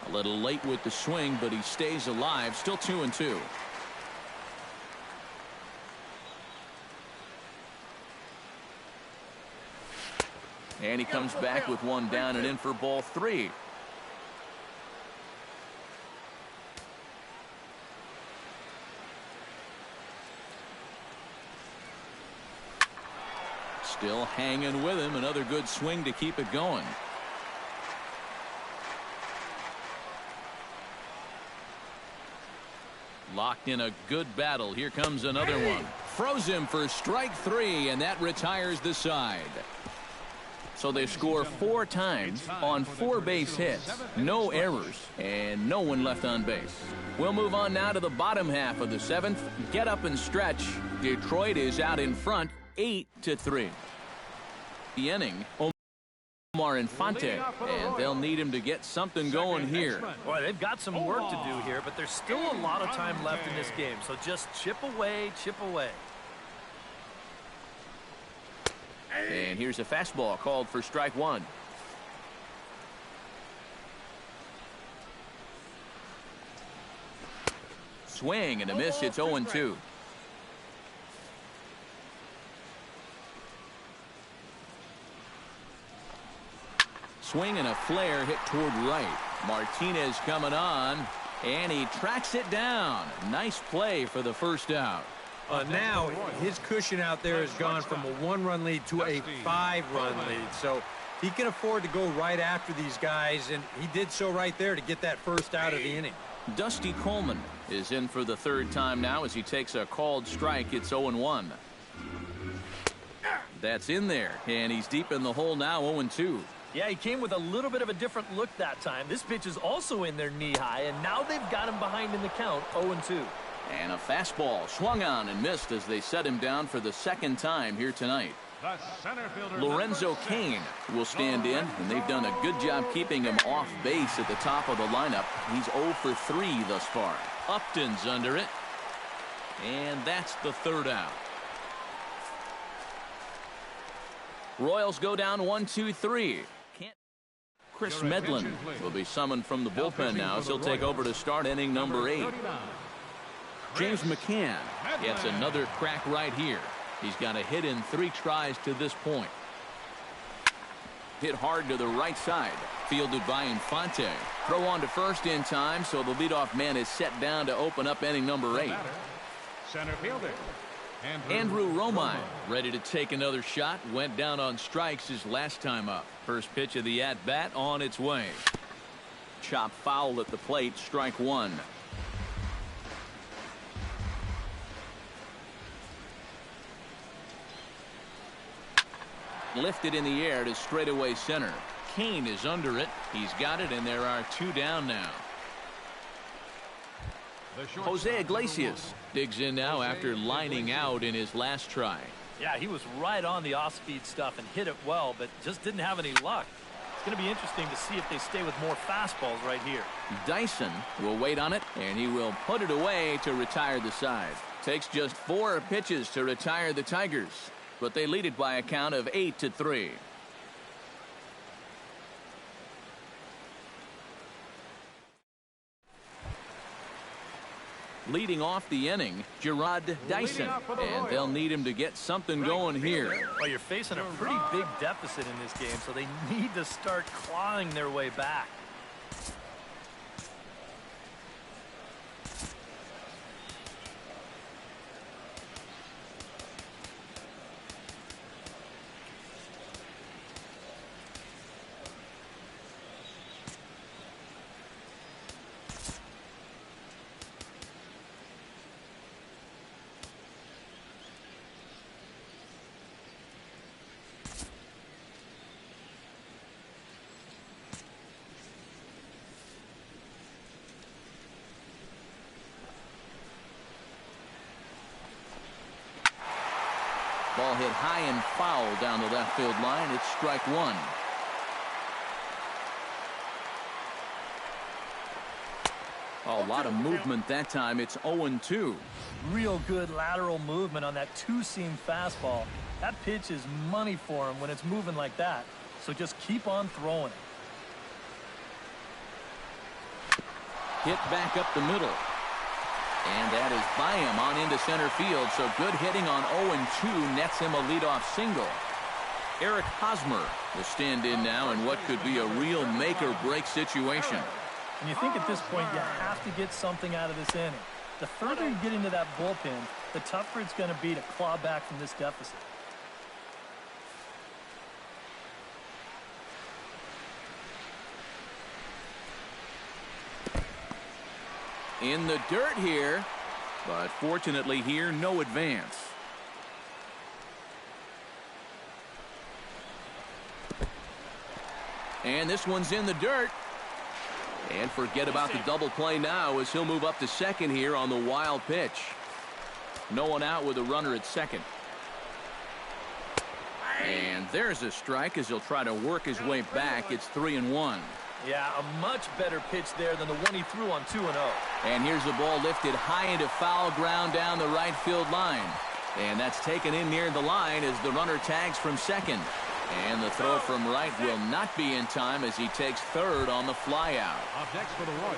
A little late with the swing, but he stays alive. Still 2-2. And he comes back with 1 down and in for ball 3. Still hanging with him. Another good swing to keep it going. Locked in a good battle. Here comes another one. Froze him for strike 3, and that retires the side. So they score 4 times on 4 base hits. No errors, and no one left on base. We'll move on now to the bottom half of the 7th. Get up and stretch. Detroit is out in front, 8-3. The inning. Infante, and they'll need him to get something going here. Boy, they've got some work to do here, but there's still a lot of time left in this game, so just chip away, chip away. And here's a fastball called for strike one. Swing and a miss. It's 0-2. Swing and a flare hit toward right. Martinez coming on, and he tracks it down. Nice play for the first out. Now his cushion out there has gone from a 1-run lead to a 5-run lead. So he can afford to go right after these guys, and he did so right there to get that first out of the inning. Dusty Coleman is in for the third time now as he takes a called strike. It's 0-1. That's in there, and he's deep in the hole now, 0-2. Yeah, he came with a little bit of a different look that time. This pitch is also in there knee-high, and now they've got him behind in the count, 0-2. And a fastball swung on and missed as they set him down for the second time here tonight. The center fielder, Lorenzo Cain will stand in, and they've done a good job keeping him off base at the top of the lineup. He's 0 for 3 thus far. Upton's under it, and that's the third out. Royals go down 1-2-3. Chris Medlin will be summoned from the bullpen now as he'll take over to start inning number 8. James McCann gets another crack right here. He's got a hit in 3 tries to this point. Hit hard to the right side. Fielded by Infante. Throw on to first in time, so the leadoff man is set down to open up inning number 8. Center fielder Andrew Romine ready to take another shot. Went down on strikes his last time up. First pitch of the at-bat on its way. Chop foul at the plate. Strike one. Lifted in the air to straightaway center. Cain is under it. He's got it, and there are 2 down now. Jose Iglesias digs in now after lining out in his last try. Yeah, he was right on the off-speed stuff and hit it well, but just didn't have any luck. It's going to be interesting to see if they stay with more fastballs right here. Dyson will wait on it, and he will put it away to retire the side. Takes just 4 pitches to retire the Tigers, but they lead it by a count of 8-3. Leading off the inning, Gerard Dyson, and they'll need him to get something going here. Well, you're facing a pretty big deficit in this game, so they need to start clawing their way back. Ball hit high and foul down the left field line. It's strike one. A lot of movement that time. It's 0-2. Real good lateral movement on that two-seam fastball. That pitch is money for him when it's moving like that. So just keep on throwing it. Hit back up the middle. And that is by him on into center field. So good hitting on 0-2 nets him a leadoff single. Eric Hosmer will stand in now in what could be a real make-or-break situation. And you think at this point you have to get something out of this inning. The further you get into that bullpen, the tougher it's going to be to claw back from this deficit. In the dirt here, but fortunately here, no advance. And this one's in the dirt. And forget about the double play now as he'll move up to second here on the wild pitch. No one out with a runner at second. And there's a strike as he'll try to work his way back. It's 3-1. Yeah, a much better pitch there than the one he threw on 2-0. And here's the ball lifted high into foul ground down the right field line. And that's taken in near the line as the runner tags from second. And the throw from right will not be in time as he takes third on the flyout. Up next for the Royals,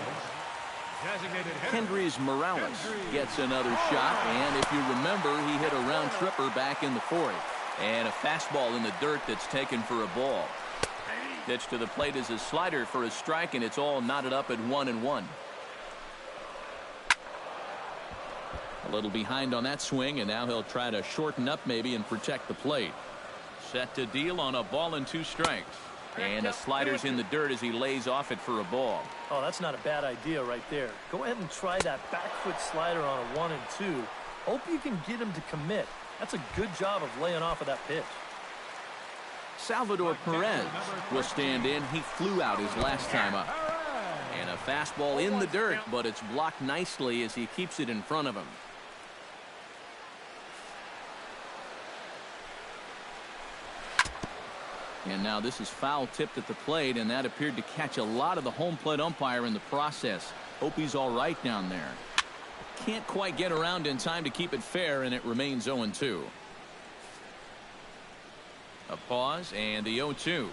designated Kendrys Morales gets another shot, and if you remember, he hit a round tripper back in the fourth. And a fastball in the dirt that's taken for a ball. Pitch to the plate is a slider for a strike, and it's all knotted up at 1-1. A little behind on that swing, and now he'll try to shorten up maybe and protect the plate. Set to deal on a ball and 2 strikes. And a slider's in the dirt as he lays off it for a ball. Oh, that's not a bad idea right there. Go ahead and try that back foot slider on a 1-2. Hope you can get him to commit. That's a good job of laying off of that pitch. Salvador Perez will stand in. He flew out his last time up. And a fastball in the dirt, but it's blocked nicely as he keeps it in front of him. And now this is foul tipped at the plate, and that appeared to catch a lot of the home plate umpire in the process. Hope he's all right down there. Can't quite get around in time to keep it fair, and it remains 0-2. A pause and the 0-2.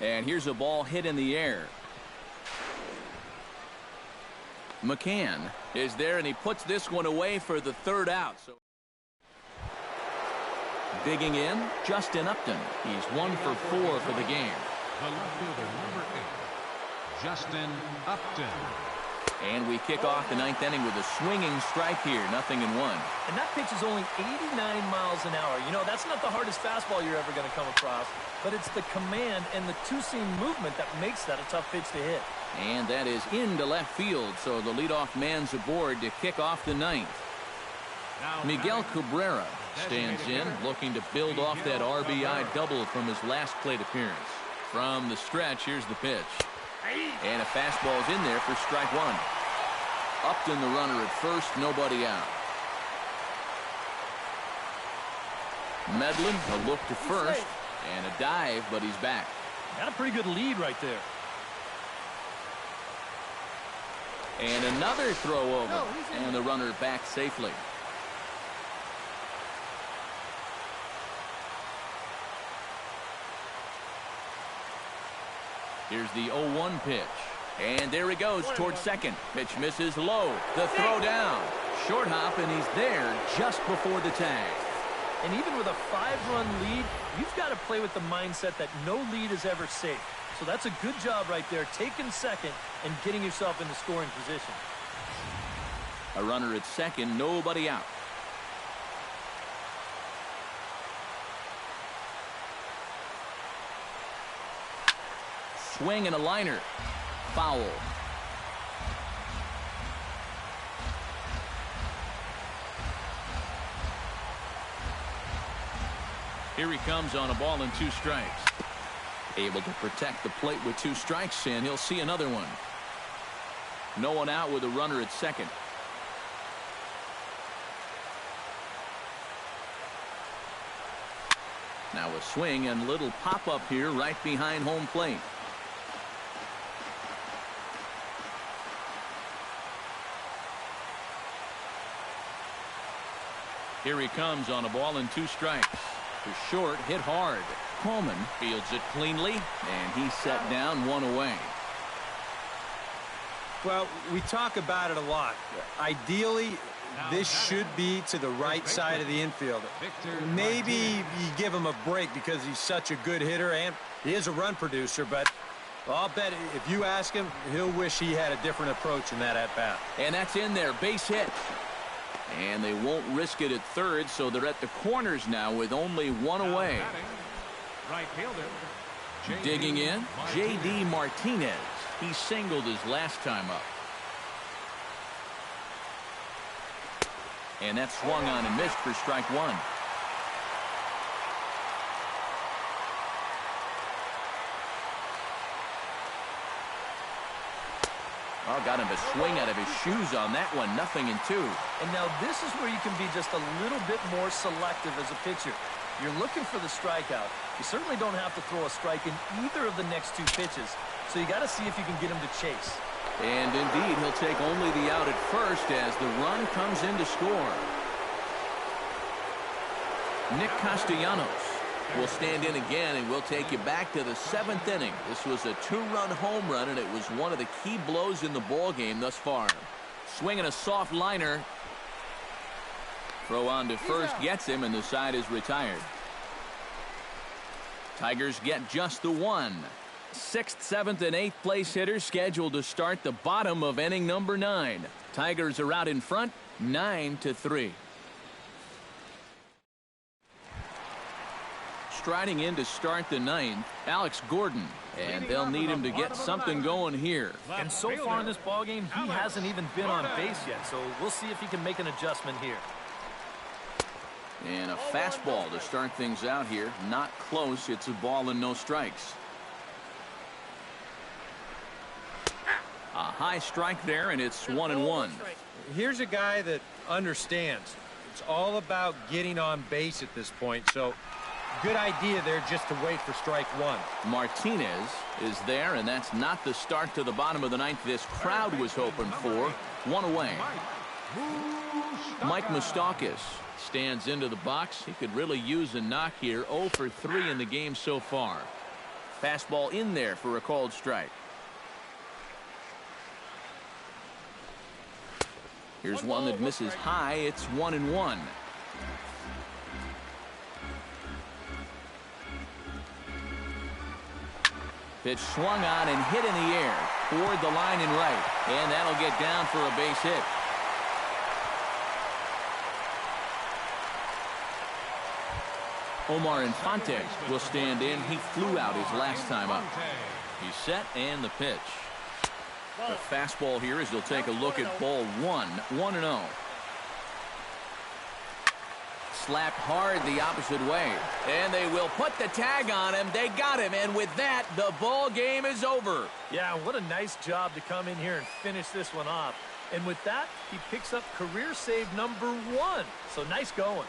And here's a ball hit in the air. McCann is there, and he puts this one away for the third out. So digging in, Justin Upton. He's 1 for 4 for the game. the left fielder, number 8, Justin Upton. And we kick off the 9th inning with a swinging strike here, 0-1. And that pitch is only 89 miles an hour. You know, that's not the hardest fastball you're ever going to come across, but it's the command and the two-seam movement that makes that a tough pitch to hit. And that is into left field, so the leadoff man's aboard to kick off the 9th. Miguel Cabrera stands in, looking to build off that RBI double from his last plate appearance. From the stretch, here's the pitch. And a fastball's in there for strike 1. Upton the runner at first, nobody out. Medlin a look to first and a dive, but he's back. Got a pretty good lead right there. And another throw over, and the runner back safely. Here's the 0-1 pitch. And there he goes towards second. Pitch misses low. The throw down. Short hop, and he's there just before the tag. And even with a 5-run lead, you've got to play with the mindset that no lead is ever safe. So that's a good job right there, taking second and getting yourself into scoring position. A runner at second, nobody out. Swing and a liner. Foul. Here he comes on a ball and 2 strikes. Able to protect the plate with 2 strikes, and he'll see another one. No one out with a runner at second. Now a swing and little pop-up here right behind home plate. Here he comes on a ball and 2 strikes. The short hit hard. Coleman fields it cleanly, and he's set down 1 away. Well, we talk about it a lot. Ideally, this should be to the right side of the infield. Maybe you give him a break because he's such a good hitter, and he is a run producer, but I'll bet if you ask him, he'll wish he had a different approach in that at-bat. And that's in there, base hit. And they won't risk it at third, so they're at the corners now with only 1 away. Right fielder. Digging in, J.D. Martinez. He singled his last time up. And that swung on and missed for strike 1. Oh, got him a swing out of his shoes on that one. 0-2. And now this is where you can be just a little bit more selective as a pitcher. You're looking for the strikeout. You certainly don't have to throw a strike in either of the next two pitches, so you got to see if you can get him to chase. And indeed, he'll take only the out at first as the run comes in to score. Nick Castellanos will stand in again, and we'll take you back to the 7th inning. This was a 2-run home run, and it was one of the key blows in the ball game thus far. Swinging a soft liner. Throw on to first gets him, and the side is retired. Tigers get just the one. 6th, 7th, and 8th place hitters scheduled to start the bottom of inning number 9. Tigers are out in front, 9-3. Striding in to start the 9th, Alex Gordon, and they'll need him to get something going here. And so far in this ballgame, he hasn't even been on base yet, so we'll see if he can make an adjustment here. And a fastball to start things out here. Not close. It's a ball and no strikes. A high strike there, and it's 1-1. Here's a guy that understands. It's all about getting on base at this point, so good idea there just to wait for strike one. Martinez is there, and that's not the start to the bottom of the 9th this crowd was hoping for. 1 away. Mike Moustakas stands into the box. He could really use a knock here. 0 for 3 in the game so far. Fastball in there for a called strike. Here's one that misses high. It's 1-1. Pitch swung on and hit in the air toward the line and right, and that'll get down for a base hit. Omar Infante will stand in. He flew out his last time up. He's set, and the pitch. The fastball here as they'll take a look at ball 1. 1-0. Slapped hard the opposite way, and they will put the tag on him. They got him, and with that, the ball game is over. Yeah, what a nice job to come in here and finish this one off. And with that, he picks up career save number 1. So nice going.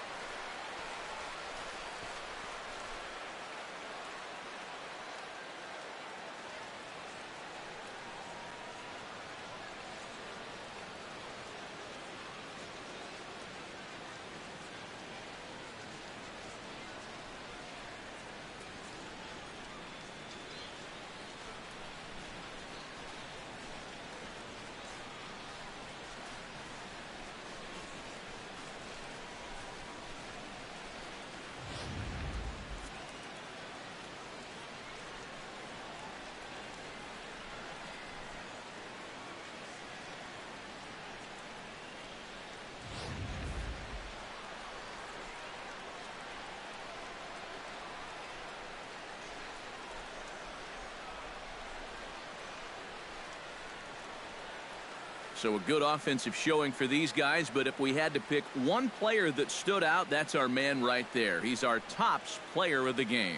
So a good offensive showing for these guys, but if we had to pick one player that stood out, that's our man right there. He's our tops player of the game.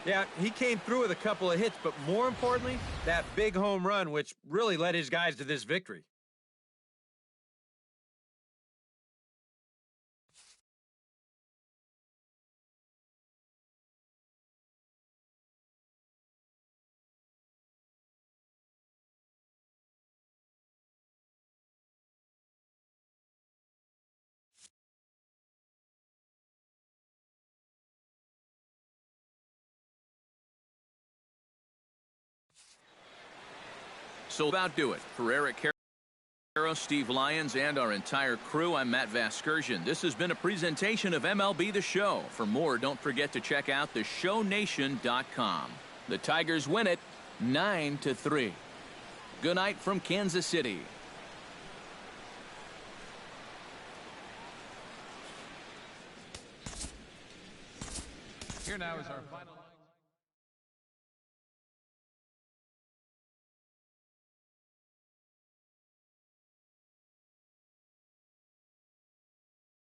Yeah, he came through with a couple of hits, but more importantly, that big home run, which really led his guys to this victory. So about do it. For Eric Caro, Steve Lyons, and our entire crew, I'm Matt Vasgersian. This has been a presentation of MLB The Show. For more, don't forget to check out theshownation.com. The Tigers win it 9-3. Good night from Kansas City. Here now is our final.